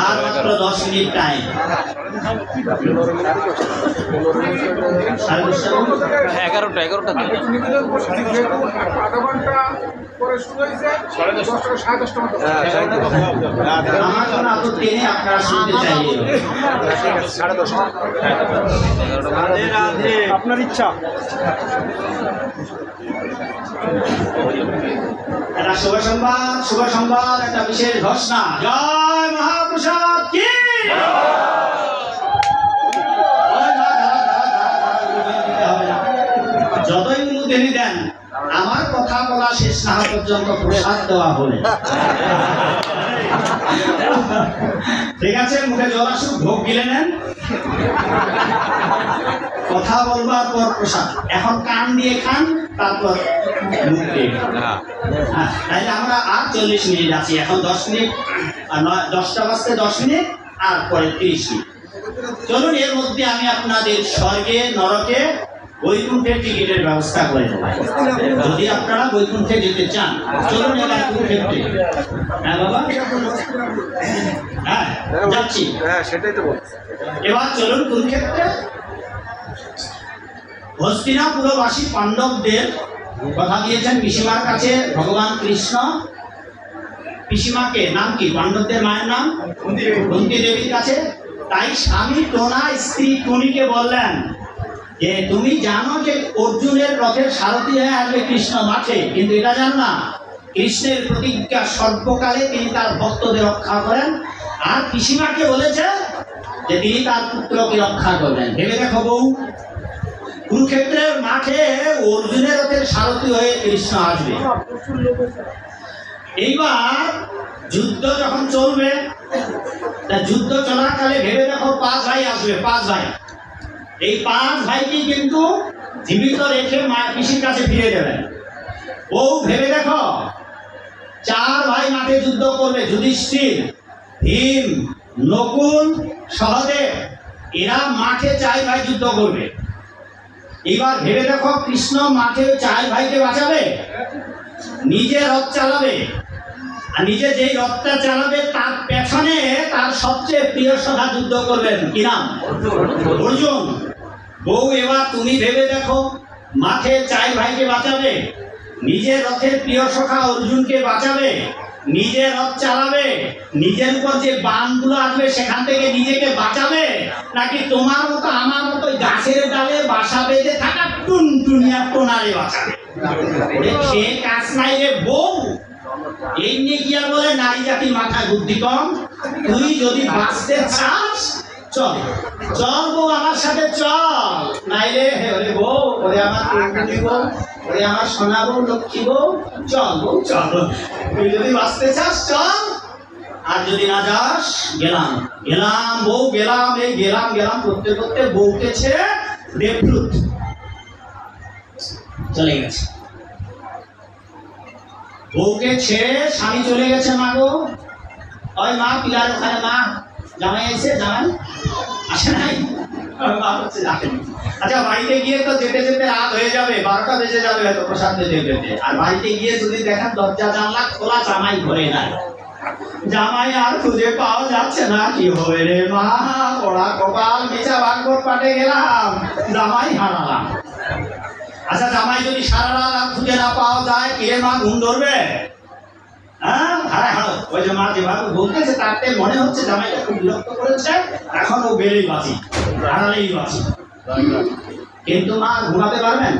আর মাত্র 10 মিনিট টাইম। এগারোটা আমার কোনো আপত্তি নেই, আপনারা শুনতে চাইলে আপনার ইচ্ছা। একটা শুভ সংবাদ, একটা বিশেষ ঘোষণা। জয় মহাপ্রসাদ কি যতই উলুধ্বনি দেন, আমার কথা বলা শেষ না হওয়া পর্যন্ত প্রসাদ দেওয়া হবে। ঠিক আছে, মুখে জল আসুক, ভোগ গিলে নেন, কথা বলবার পর প্রসাদ। এখন কান দিয়ে খান, তারপর মুখ দিয়ে খান। তাইলে আমরা আর 40 মিনিট আছি, এখন 10 মিনিট, 10টা বাজতে 10 মিনিট, আর পরে 30 মিনিট। চলুন, এর মধ্যে আমি আপনাদের স্বর্গে নরকে বৈকুণ্ঠের টিকিটের ব্যবস্থা করে দেবো। যদি আপনারা বৈকুণ্ঠে যেতে চান, চলুন এবার কুরুক্ষেত্রে। হ্যাঁ বাবা, হ্যাঁ যাচ্ছি। হ্যাঁ, সেটাই তো বলছি। এবার চলুন কুরুক্ষেত্রে। হস্তিনাপুরবাসী পাণ্ডবদের কথা দিয়েছেন পিসিমার কাছে ভগবান কৃষ্ণ। পিসিমাকে নাম কি? পাণ্ডবদের মায়ের নাম কুন্তী দেবীর কাছে। তাই স্বামী টোনা স্ত্রী টুনিকে বললেন যে তুমি জানো যে অর্জুনের রথের সারথি হয়ে আসবে কৃষ্ণ মাঠে, কিন্তু এটা জানো না কৃষ্ণের প্রতিজ্ঞা সর্বকালে তিনি তার ভক্তদের রক্ষা করেন। আর পিসিমাকে বলেছে যে তিনি তার পুত্রকে রক্ষা করবেন। ভেবে দেখো বউ, কুরুক্ষেত্রের মাঠে অর্জুনের রথের সারথি হয়ে কৃষ্ণ আসবে। এইবার যুদ্ধ যখন চলবে, তা যুদ্ধ চলাকালে ভেবে দেখো 5 ভাই আসবে, 5 ভাই। এই 5 ভাইকে কিন্তু জীবিত রেখে মা পিসির কাছে ফিরে দেবেন। বউ ভেবে দেখো, 4 ভাই মাঠে যুদ্ধ করবে, যুধিষ্ঠির, ভীম, নকুল, সহদেব, এরা মাঠে 4 ভাই যুদ্ধ করবে। এবার ভেবে দেখো, কৃষ্ণ মাঠে 4 ভাইকে বাঁচাবে, নিজে রথ চালাবে, আর নিজে যেই রথটা চালাবে তার পেছনে তার সবচেয়ে প্রিয় সখা যুদ্ধ করবেন। কি নাম? অর্জুন। বউ এবার তুমি ভেবে দেখো, মাঠে 4 ভাইকে বাঁচাবে, নিজের রথের প্রিয় সখা অর্জুনকে বাঁচাবে, নিজে রথ চালাবে, নিজের উপর যে বানগুলো আসবে সেখান থেকে নিজেকে বাঁচাবে, নাকি তোমার মতো আমার মতো গাছের ডালে বাসা বেঁধে থাকা টুনটুনিয়া টোনারে বাঁচাবে? সে কাজ নাই রে বউ। এই নিয়ে কি আর বলে নারী জাতির মাথায় বুদ্ধি কম। তুই যদি বাঁচতে চাস চল, চল বউ আমার সাথে চল, নাইলে ওরে বউ, ওরে আমার টুনটুনি বউ, ওরে আমার সোনা বউ, লক্ষ্মী বউ, চল বউ চল। তুই যদি বাঁচতে চাস চল, আর যদি না যাস গেলাম, গেলাম বউ গেলাম। এই গেলাম গেলাম করতে করতে বউকে ছেড়ে দেবদূত চলে গেছে। বউকে ছেড়ে স্বামী চলে গেছে। মা গো, ওই মা পিলার ওখানে মা, জামাই এসে, জামাই আসে নাই? আচ্ছা, বাড়িতে গিয়ে তো যেতে যেতে রাত হয়ে যাবে, 12টা বেজে যাবে হয়তো প্রসাদ দিতে যেতে। আর বাড়িতে গিয়ে যদি দেখেন দরজা জানলা খোলা, জামাই ঘরে নাই, জামাই আর খুঁজে পাওয়া যাচ্ছে না, কি হবে রে মা? পড়া কপাল, মিছা ভাগবত পাঠে গেলাম, জামাই হারালাম। আচ্ছা, জামাই যদি সারা রাত খুঁজে না পাওয়া যায়, কে মা ঘুম ধরবে? হ্যাঁ, ওই যে মা যেভাবে বলতেছে তাতে মনে হচ্ছে জামাইটা খুব বিরক্ত করেছে, এখন ও বেড়েই বাঁচি, হারালেই বাঁচি। কিন্তু মা ঘুমাতে পারবেন?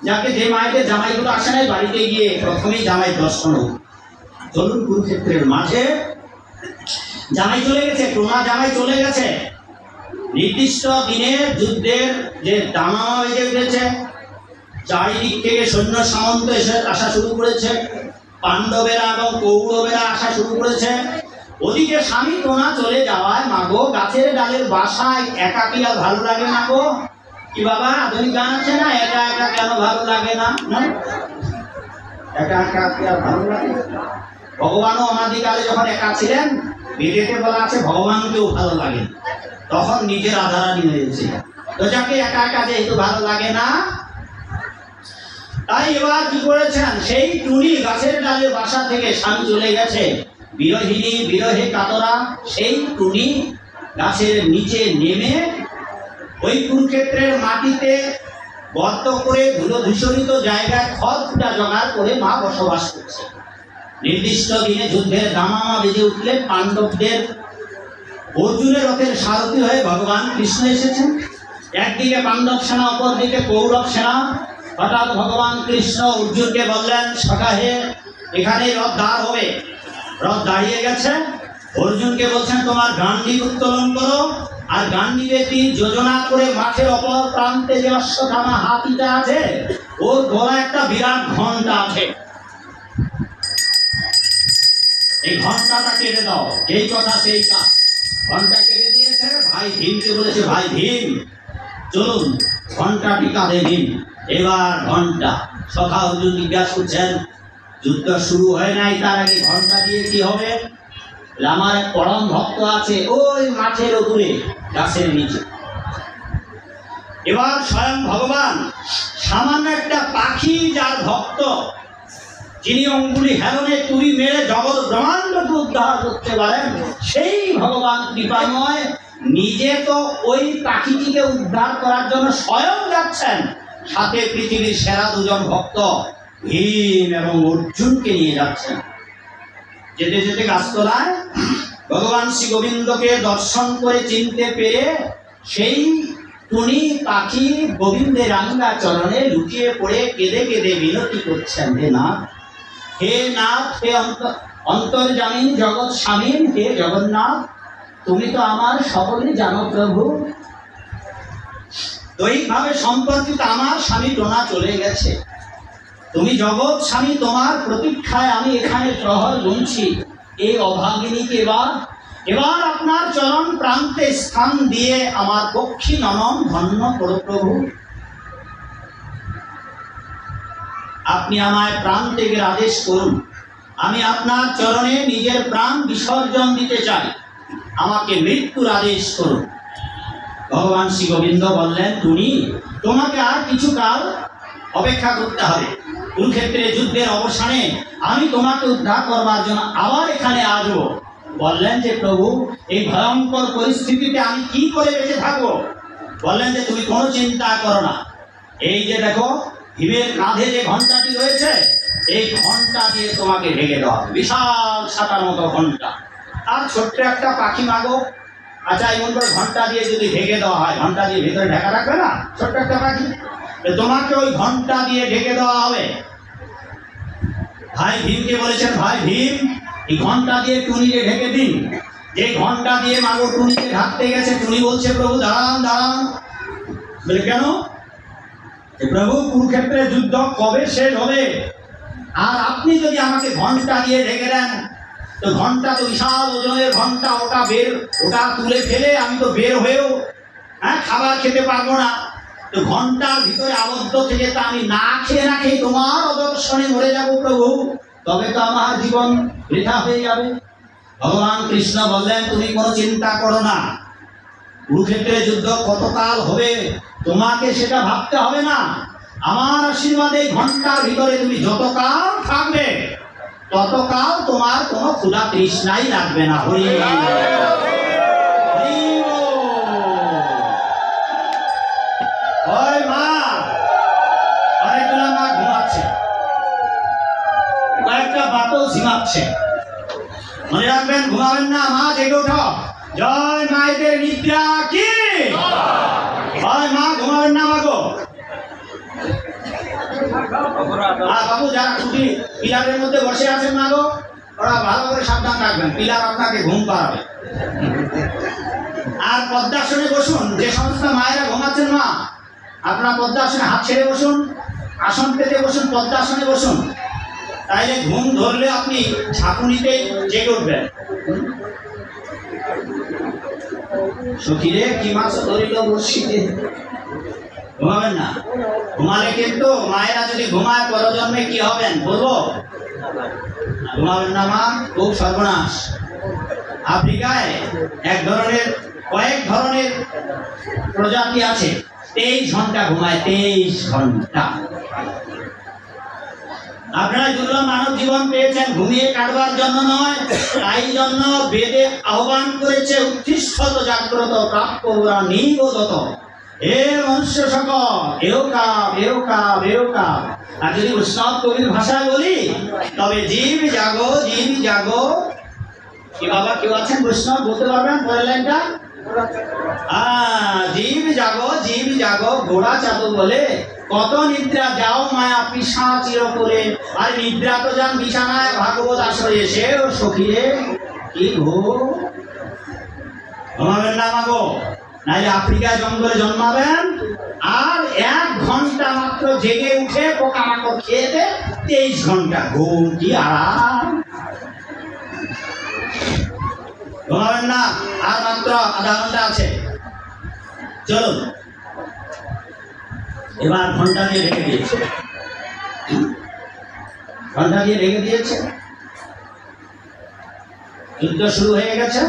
যাকে যে মায়েদের জামাইগুলো আসে নাই, বাড়িতে গিয়ে প্রথমেই জামাই দর্শন হোক। চলুন কুরুক্ষেত্রের মাঝে জামাই চলে গেছে, টোনা জামাই চলে গেছে। নির্দিষ্ট দিনে যুদ্ধের যে দামা বেজে উঠেছে, চারিদিক থেকে সৈন্য সামন্ত এসে আসা শুরু করেছে, পাণ্ডবেরা এবং কৌরবেরা আসা শুরু করেছে। ওদিকে স্বামী টোনা চলে যাওয়ায় মাগো গাছের ডালের বাসায় একাকী আর ভালো লাগে না গো। কি বাবা, আধুনিক গান আছে না, একা একা কেন ভালো লাগে না? একা একা কি আর ভালো লাগে? ভগবানও অনাদিকালে যখন একা ছিলেন, বেদেতে বলা আছে ভগবানকেও ভালো লাগে, তখন নিজের আধারানি হয়েছে। তো যাকে একা একা যেহেতু ভালো লাগে না, তাই এবার কি করেছেন, সেই টুনি গাছের ডালে বাসা থেকে স্বামী চলে গেছে, বিরহিনী বিরহে কাতরা সেই টুনি গাছের নিচে নেমে ওই কুরুক্ষেত্রের মাটিতে গর্ত করে ধুলো ধূসরিত জায়গায় খড়কুটা জোগাড় করে মা বসবাস করছে। নির্দিষ্ট দিনে যুদ্ধের দামামা বেজে উঠলে পাণ্ডবদের অর্জুনের রথের সারথি হয়ে ভগবান কৃষ্ণ এসেছেন। একদিকে পাণ্ডব সেনা, অপরদিকে কৌরব সেনা। হঠাৎ ভগবান কৃষ্ণ অর্জুনকে বললেন, সখা হে, এখানে রথ দাঁড় হবে। রথ দাঁড়িয়ে গেছে। অর্জুনকে বলছেন, তোমার গান্ডীব উত্তোলন করো। আর গান্ডীবে তীর যোজনা করে মাঠের অপর প্রান্তে যে অশ্বত্থামা হাতিটা আছে, ওর গলায় একটা বিরাট ঘন্টা আছে, এই ঘন্টাটা কেটে দাও। এই কথা সেই কাজ। ঘন্টা কেটে দিয়েছে। ভাই ভীমকে বলেছে, ভাই ভীম চলুন ঘন্টাটি কাঁধে দিন। এবার ঘন্টা। সখা অর্জুন জিজ্ঞাসা করছেন, যুদ্ধ শুরু হয় নাই, তার আগে ঘন্টা দিয়ে কি হবে? আমার এক পরম ভক্ত আছে ওই মাঠের দূরে গাছের নিচে। এবার স্বয়ং ভগবান সামান্য একটা পাখি যার ভক্ত, যিনি অঙ্গুলি হেলনে তুড়ি মেরে জগৎ ব্রহ্মাণ্ডকে উদ্ধার করতে পারেন, সেই ভগবান কৃপাময় নিজে তো ওই পাখিটিকে উদ্ধার করার জন্য স্বয়ং যাচ্ছেন, সাথে পৃথিবীর সেরা দুজন ভক্ত ভীম এবং অর্জুনকে নিয়ে যাচ্ছেন। যেতে যেতে গাছতলায় ভগবান শ্রী গোবিন্দকে দর্শন করে চিনতে পেরে সেই টুনি পাখি গোবিন্দের রাঙ্গা চরণে লুকিয়ে পড়ে কেঁদে কেঁদে বিনতি করছেন, হে নাথ, হে নাথ, হে অন্তর্যামী জগৎ স্বামী, হে জগন্নাথ, তুমি তো আমার সকলেই জানো প্রভু। দৈহিকভাবে সম্পর্কিত আমার স্বামী টোনা চলে গেছে, তুমি জগৎ স্বামী, তোমার প্রতীক্ষায় আমি এখানে প্রহর গুনছি। এই অভাগিনীকে এবার আপনার চরণ প্রান্তে স্থান দিয়ে আমার পক্ষী নমন ধন্য করো প্রভু। আপনি আমায় প্রাণ ত্যাগের আদেশ করুন, আমি আপনার চরণে নিজের প্রাণ বিসর্জন দিতে চাই, আমাকে মৃত্যুর আদেশ করুন। ভগবান শ্রী গোবিন্দ বললেন, তুমি তোমাকে আর কিছু কাল অপেক্ষা করতে হবে। কুরুক্ষেত্রের যুদ্ধের অবসানে আমি তোমাকে উদ্ধার করবার জন্য আবার এখানে আসবো। বললেন যে প্রভু, এই ভয়ঙ্কর পরিস্থিতিতে আমি কি করে বেঁচে থাকবো? বললেন যে তুমি কোনো চিন্তা করো না, এই যে দেখো ভীমের কাঁধে যে ঘন্টাটি রয়েছে, এই ঘন্টা দিয়ে তোমাকে ঢেকে দেওয়া হবে। বিশাল ছাতার মতো ঘন্টা, আর ছোট্ট একটা পাখি মাগো। আচ্ছা, এমন করে ঘন্টা দিয়ে যদি ঢেকে দেওয়া হয়, ঘন্টা দিয়ে ভেতরে ঢাকা রাখবে না, ছোট্ট একটা পাখি, তোমাকে ওই ঘন্টা দিয়ে ঢেকে দেওয়া হবে। ভাই ভীমকে বলেছেন, ভাই ভীম, এই ঘন্টা দিয়ে টুনিকে ঢেকে দিন। যে ঘন্টা দিয়ে মাগো টুনিকে ঢাকতে গেছে, টুনি বলছে, প্রভু দাঁড়ান দাঁড়ান। বলে কেন? প্রভু, কুরুক্ষেত্রের যুদ্ধ কবে শেষ হবে? আর আপনি যদি আমাকে ঘন্টা দিয়ে ঢেকে দেন, তো ঘন্টা তো বিশাল ওজনের ঘন্টা, ওটা তুলে ফেলে আমি তো বের হয়েও খাবার খেতে পারবো না। তো ঘন্টার ভিতরে আবদ্ধ থেকে তো আমি না খেয়ে না খেয়ে তোমার অদর্শনে মরে যাব প্রভু, তবে তো আমার জীবন বৃথা হয়ে যাবে। ভগবান কৃষ্ণ বললেন, তুমি কোনো চিন্তা করো না, কুরুক্ষেত্রের যুদ্ধ কতকাল হবে তোমাকে সেটা ভাবতে হবে না। আমার আশীর্বাদে ঘন্টার ভিতরে তুমি যতকাল থাকবে, ততকাল তোমার কোনো ক্ষুধা তৃষ্ণাই লাগবে না। হরি মা, অনেকগুলো মা ঘুমাচ্ছে, কয়েকটা বাপও ঝিমাচ্ছে। মনে রাখবেন, ঘুমাবেন না, মা জেগে ওঠো। জয় মায়েদের নিদ্রা কি হয়, মা ঘুমাবেন না মাগো। আর বাবু যারা ছুটি পিলারের মধ্যে বসে আছেন মাগো, ওরা ভালো করে সাবধান রাখবেন, পিলার আপনাকে ঘুম পাড়াবে। আর পদ্মাসনে বসুন, যে সমস্ত মায়েরা ঘুমাচ্ছেন মা, আপনার পদ্মাসনে হাত ছেড়ে বসুন, আসন পেতে বসুন, পদ্মাসনে বসুন, তাইলে ঘুম ধরলে আপনি ঝাঁকুনিতেই জেগে উঠবেন। সখীরে কি মাছ ধরিল বর্ষিতে, ঘুমাবেন না। ঘুমালে কিন্তু মায়েরা যদি ঘুমায় পরজন্মে কি হবেন বলবো, ঘুমাবেন না মা, খুব সর্বনাশ। আফ্রিকায় কয়েক ধরনের প্রজাতি আছে, 23 ঘন্টা ঘুমায়, 23 ঘন্টা। আপনারা দুর্লভ মানব জীবন পেয়েছেন ঘুমিয়ে কাটবার জন্য নয়, তাই জন্য বেদে আহ্বান করেছে উত্তিষ্ঠত জাগ্রত প্রাপ্য ওরা নিবোধত। হে মনুষ্য সকল, এরকা বেরোকা বেরোকা। আর যদি বৈষ্ণব কবির ভাষায় বলি তবে জীব জাগো জীব জাগো। কি বাবা কেউ আছেন বৈষ্ণব বলতে পারবেন পরের লাইনটা? জীব জাগো জীব জাগো ঘোড়া চাঁদো বলে কত নিদ্রা যাও মায়া পিসা চির করে। আর নিদ্রা তো যান বিছানায় ভাগবত আশ্রয়ে সে ও সখিরে কি ঘুমাবেন না মাগো, নাইলে আফ্রিকায় জঙ্গলে জন্মাবেন আর 1 ঘন্টা মাত্র জেগে উঠে পোকামাকড় খেয়ে 23 ঘন্টা ঘুম। কি আরাম! ঘুমাবেন না, আর মাত্র আধা ঘন্টা আছে। চলুন এবার ঘন্টা দিয়ে রেখে দিয়েছে, ঘন্টা দিয়ে রেখে দিয়েছে। যুদ্ধ শুরু হয়ে গেছে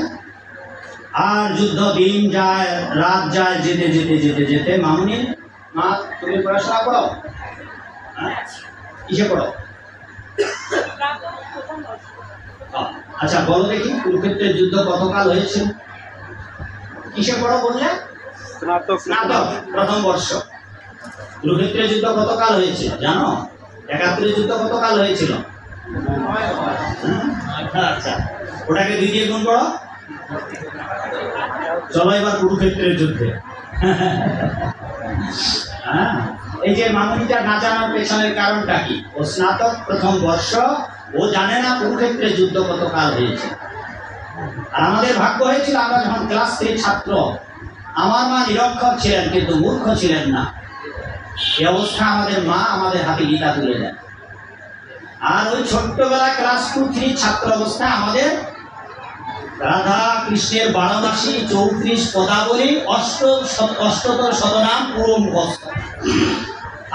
আর যুদ্ধ দিন যায় রাত যায়, যেতে যেতে যেতে যেতে মামুনি মা তুমি পড়াশোনা করো? কিসে পড়ো? আচ্ছা বলো দেখি কুরুক্ষেত্রের যুদ্ধ কতকাল হয়েছে? কিসে পড়ো বললে? স্নাতক প্রথম বর্ষ। কুরুক্ষেত্রের যুদ্ধ কতকাল হয়েছিল জানো? 71 যুদ্ধ কতকাল হয়েছিল? আচ্ছা ওটাকে 2 দিয়ে গুণ করো। চলো এবার কুরুক্ষেত্রের যুদ্ধে। এই যে মামুনিটা না জানার পেছনের কারণটা কি? ও স্নাতক প্রথম বর্ষ, ও জানে না কুরুক্ষেত্রের যুদ্ধ কতকাল হয়েছে। আর আমাদের ভাগ্য হয়েছিল আমরা যখন ক্লাস 3 ছাত্র, আমার মা নিরক্ষর ছিলেন কিন্তু মূর্খ ছিলেন না। এই অবস্থা আমাদের মা আমাদের হাতে গীতা তুলে দেন। আর ওই ছোট্টবেলা ক্লাস 2-3 ছাত্র অবস্থায় আমাদের রাধা কৃষ্ণের 12 মাসি 34 পদাবলী অষ্টতর শতনাম পুরো মুখস্থ।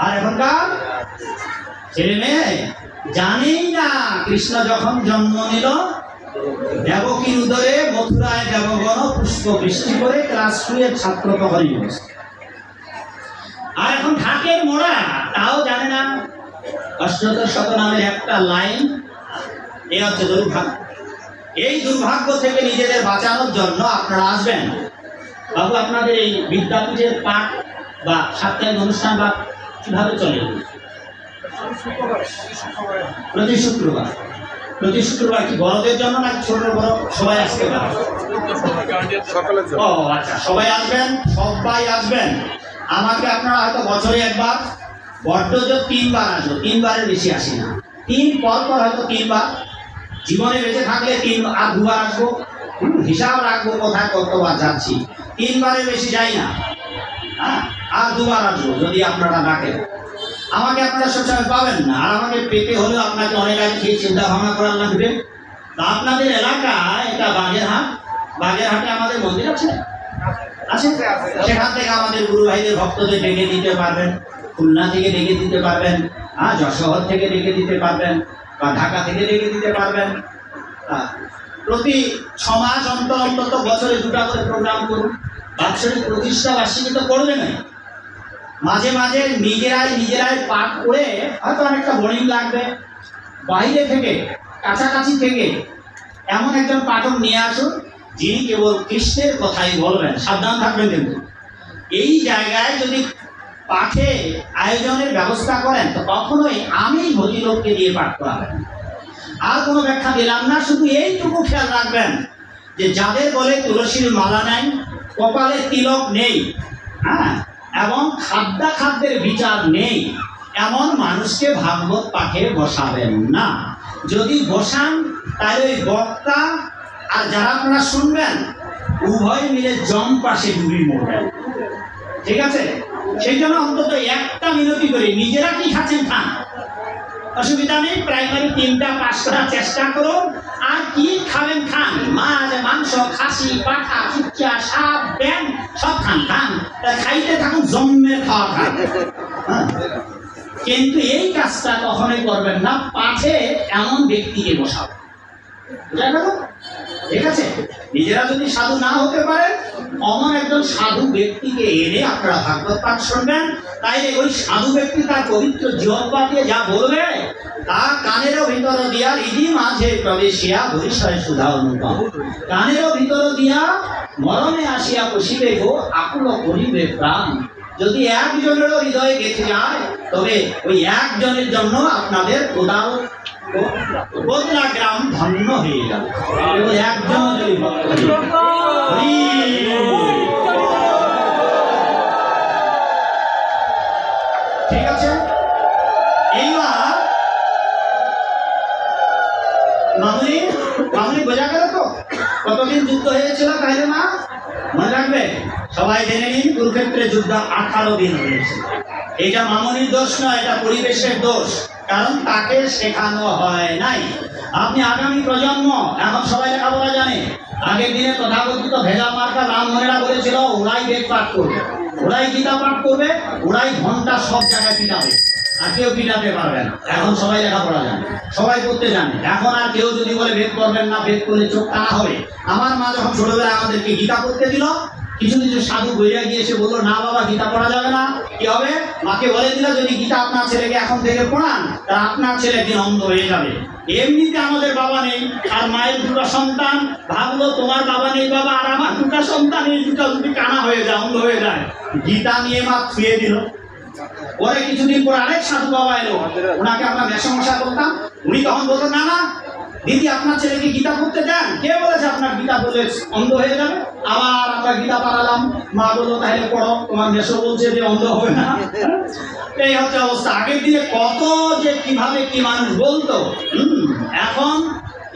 আর এখনকার ছেলে মেয়ে জানেই না কৃষ্ণ যখন জন্ম নিল দেবকীর উদরে মথুরায় দেবগণ পুষ্প বৃষ্টি করে ক্লাস 2 এর ছাত্র তখনই বসে। আর এখন ঢাকের মোড়া তাও জানে না অষ্টতর শতনামের একটা লাইন। এই হচ্ছে দুর্ভাগ্য। এই দুর্ভাগ্য থেকে নিজেদের বাঁচানোর জন্য আপনারা আসবেন বাবু। আপনাদের এই বিদ্যাপীঠের পাঠ বা সাপ্তাহিক অনুষ্ঠান বা কিভাবে চলে? প্রতি শুক্রবার। প্রতি শুক্রবার কি বড়দের জন্য না ছোট বড় সবাই আসতে পারে? ও আচ্ছা, সবাই আসবেন, সবাই আসবেন। আমাকে আপনারা হয়তো বছরে একবার, বড্ড যে 3 বার আসবো, 3 বারের বেশি আসি না। 3 পর পর হয়তো 3 বার, জীবনে বেঁচে থাকলে 3 আর 2 বার আসবো। হিসাব রাখবো কোথায় কতবার যাচ্ছি। 3 বারের বেশি যাই না, আর 2 বার আসবো যদি আপনারা ডাকেন। আমাকে আপনারা সবসময় পাবেন না, আর আমাকে পেতে হলেও আপনাকে অনেক আগে চিন্তা ভাবনা করার লাগবে। তা আপনাদের এলাকায় এটা বাগেরহাট, বাগেরহাটে আমাদের মন্দির আছে, সেখান থেকে আমাদের গুরু ভাইদের ভক্তদের ডেকে দিতে পারবেন, খুলনা থেকে ডেকে দিতে পারবেন, যশোর থেকে ডেকে দিতে পারবেন, বা ঢাকা থেকে ডেকে দিতে পারবেন। প্রতি 6 মাস অন্তর অন্তত বছরে 2টা করে প্রোগ্রাম করুন। বাৎসরিক প্রতিষ্ঠা বার্ষিকী তো করবেন, মাঝে মাঝে নিজেরাই পাঠ করে হয়তো অনেকটা বোরিং লাগবে, বাইরে থেকে কাছাকাছি থেকে এমন একজন পাঠক নিয়ে আসুন যিনি কেবল কৃষ্ণের কথাই বলবেন। সাবধান থাকবেন কিন্তু এই জায়গায় যদি পাঠে আয়োজনের ব্যবস্থা করেন তো কখনোই আমি ভজিলোককে দিয়ে পাঠ করাবেন। আর কোনো ব্যাখ্যা দিলাম না, শুধু এইটুকু খেয়াল রাখবেন যে যাদের বলে তুলসীর মালা নাই, কপালে তিলক নেই, এবং খাদ্যের বিচার নেই, এমন মানুষকে ভাগবত পাঠে বসাবেন না। যদি বসান তাহলে ওই বক্তা আর যারা আপনারা শুনবেন উভয় মিলে জম পাশে ডুবি মরবেন। ঠিক আছে? সেই জন্য অন্তত একটা মিনতি করি, নিজেরা কি খাচ্ছেন খান, অসুবিধা নেই। প্রাইমারি 3টা পাস করার চেষ্টা করুন, আর কি খাবেন খান। মাছ, মাংস, খাসি, পাঠা, ফুচকা, সাপ, ব্যাং সব খান, খাইতে থাকুন, জন্মে খাওয়া খান। কিন্তু এই কাজটা কখনোই করবেন না, পাঠে এমন ব্যক্তিকে বসাবেন। বুঝা গেল? ঠিক আছে? নিজেরা যদি সাধু না হতে পারে অমন একজন সাধু ব্যক্তিকে এনে আপনারা ভাগবত পাঠ শুনবেন, তাইলে ওই সাধু ব্যক্তি তার পবিত্র জিহ্বা দিয়ে যা বলবে তার কানেরও ভিতর দিয়া হৃদি মাঝে প্রবেশিয়া বরিশয় সুধা অনুপম, কানেরও ভিতর দিয়া মরণে আসিয়া বসিবে গো আকুল করিবে প্রাণ। যদি একজনেরও হৃদয়ে গেঁথে যায় তবে ওই একজনের জন্য আপনাদের বদলা গ্রাম ধন্য হয়ে যাবে। একজন যদি ভক্ত ঠিক আছে। এইবার মামুনি মামুনি বোঝা গেল তো কতদিন যুদ্ধ হয়েছিল তাহলে না মনে রাখবে? সবাই জেনে নিন, কুরুক্ষেত্রের যুদ্ধ 18 দিন হয়েছে। এটা মামুনির দোষ নয়, এটা পরিবেশের দোষ, কারণ তাকে শেখানো হয় নাই। আপনি আগামী প্রজন্ম, এখন সবাই লেখাপড়া জানে। আগের দিনে তথাকথিত ভেজা মার্কা ব্রাহ্মণেরা বলেছিল ওরাই বেদ পাঠ করবে, ওরাই গীতা পাঠ করবে, ওরাই ঘন্টা সব জায়গায় পিটাবে, আর কেউ পিটাতে পারবে না। এখন সবাই লেখাপড়া জানে, সবাই করতে জানে। এখন আর কেউ যদি বলে বেদ করবেন না, বেদ করলে চোখ টানা হবে। আমার মা যখন ছোটবেলায় আমাদেরকে গীতা পড়তে দিল, কিছু কিছু সাধু বইয়া গিয়ে এসে বললো না বাবা গীতা পড়া যাবে না। কি হবে? মাকে বলে দিল যদি গীতা আপনার ছেলেকে এখন থেকে পড়ান তা আপনার ছেলে একদিন অন্ধ হয়ে যাবে। এমনিতে আমাদের বাবা নেই, আর মায়ের দুটো সন্তান, ভাবলো তোমার বাবা নেই বাবা, আর আমার দুটো সন্তান, এই দুটো যদি কানা হয়ে যায়, অন্ধ হয়ে যায়। গীতা নিয়ে মা ছুঁয়ে দিল। পরে কিছুদিন পর আরেক সাধু বাবা এলো, ওনাকে আমরা মেসমশা করতাম। উনি তখন বলতো না না দিদি আপনার ছেলেকে গীতা পড়তে দেন, কে বলেছে আপনার গীতা পড়লে অন্ধ হয়ে যাবে? আবার আমরা গীতা পাঠালাম, মা বললো তাহলে পড়ো, তোমার মেসো বলছে যে অন্ধ হবে না। এই হচ্ছে অবস্থা। আগের দিনে কত যে কিভাবে কি মানুষ বলতো, এখন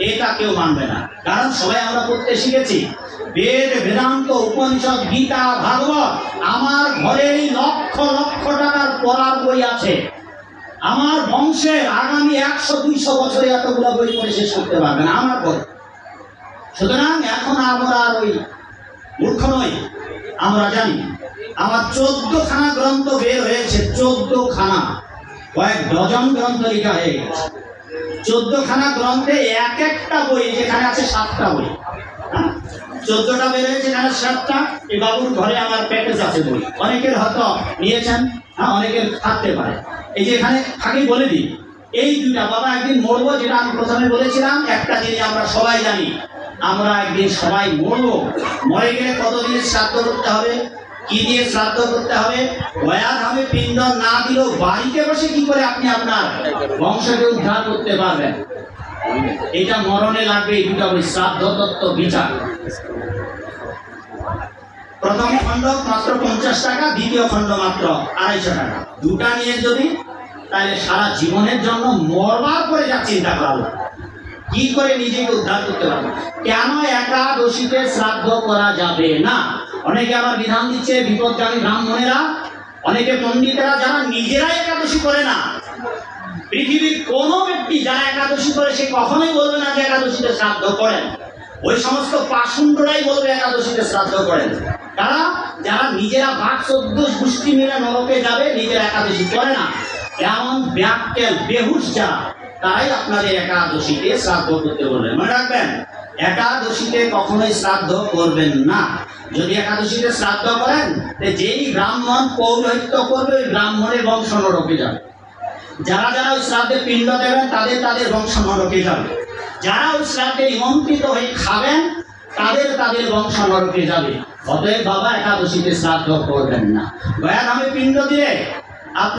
এটা কেউ মানবে না, কারণ সবাই আমরা পড়তে শিখেছি। বেদ, বেদান্ত, উপনিষদ, গীতা, ভাগবত আমার ঘরেই লক্ষ লক্ষ টাকার পড়ার বই আছে। আমার বংশের আগামী 100-200 বছরে এতগুলো বই পড়ে শেষ করতে পারবে না আমার ঘরে। সুতরাং এখন আমরা আর ওই মূর্খ নই, আমরা জানি। আমার 14খানা গ্রন্থ বের হয়েছে, 14খানা, কয়েক ডজন গ্রন্থ লেখা হয়ে গেছে। 14খানা গ্রন্থে এক একটা বই, যেখানে আছে 7টা বই, 14টা বের হয়েছে, এখানে 7টা। এই বাবুর ঘরে আমার প্যাকেজ আছে বই, অনেকের হয়তো নিয়েছেন, অনেকের থাকতে পারে। এই যে এখানে থাকি বলে দিই, এই দুইটা বাবা একদিন মরবো, যেটা আমি প্রথমে বলেছিলাম। একটা জিনিস আমরা সবাই জানি, আমরা একদিন সবাই মরবো। মরে গেলে কতদিন শ্রাদ্ধ করতে হবে, কি দিয়ে শ্রাদ্ধ করতে হবে? গয়াধামে পিণ্ড না দিলেও বাড়িতে বসে কি করে আপনি আপনার বংশকে উদ্ধার করতে পারবেন? এটা মরণে লাগবে। এই দুটা বই, শ্রাদ্ধ তত্ত্ব বিচার। প্রথম খণ্ড মাত্র 50 টাকা, দ্বিতীয় খণ্ড মাত্র 250 টাকা। দুটা নিয়ে যদি, তাহলে সারা জীবনের জন্য মরবার পরে যা চিন্তা করা কি করে নিজেকে উদ্ধার করতে পারবে। কেন একাদশীতে শ্রাদ্ধ করা যাবে না? অনেকে আবার বিধান দিচ্ছে বিপদগামী ব্রাহ্মণেরা, অনেকে পণ্ডিতেরা, যারা নিজেরাই একাদশী করে না। পৃথিবীর কোন ব্যক্তি যারা একাদশী করে সে কখনোই বলবে না যে একাদশীতে শ্রাদ্ধ করেন। ওই সমস্ত পাষণ্ডরাই বলবে একাদশীতে শ্রাদ্ধ করেন। তারা যারা নিজেরা বাক 14 গোষ্ঠী মিলে নরকে যাবে, নিজেরা একাদশী করে না, এমন ব্যাককেল বেহুশ যারা, তারাই আপনাদের একাদশীতে শ্রাদ্ধ করতে বলবেন। মনে রাখবেন, একাদশীতে কখনোই শ্রাদ্ধ করবেন না। যদি একাদশীতে শ্রাদ্ধ করেন, যেই ব্রাহ্মণ পৌরোহিত্য করবে ওই ব্রাহ্মণের বংশ নরকে যাবে। যারা যারা ওই শ্রাদ্ধে পিণ্ড দেবেন তাদের তাদের বংশ নরকে যাবে। যারা ওই শ্রাদ্ধে নিমন্ত্রিত হয়ে খাবেন তাদের তাদের বংশ নরকে যাবে। অতএব বাবা একাদশীতে শ্রাদ্ধ করবেন না। গয়াধামে পিণ্ড দিয়ে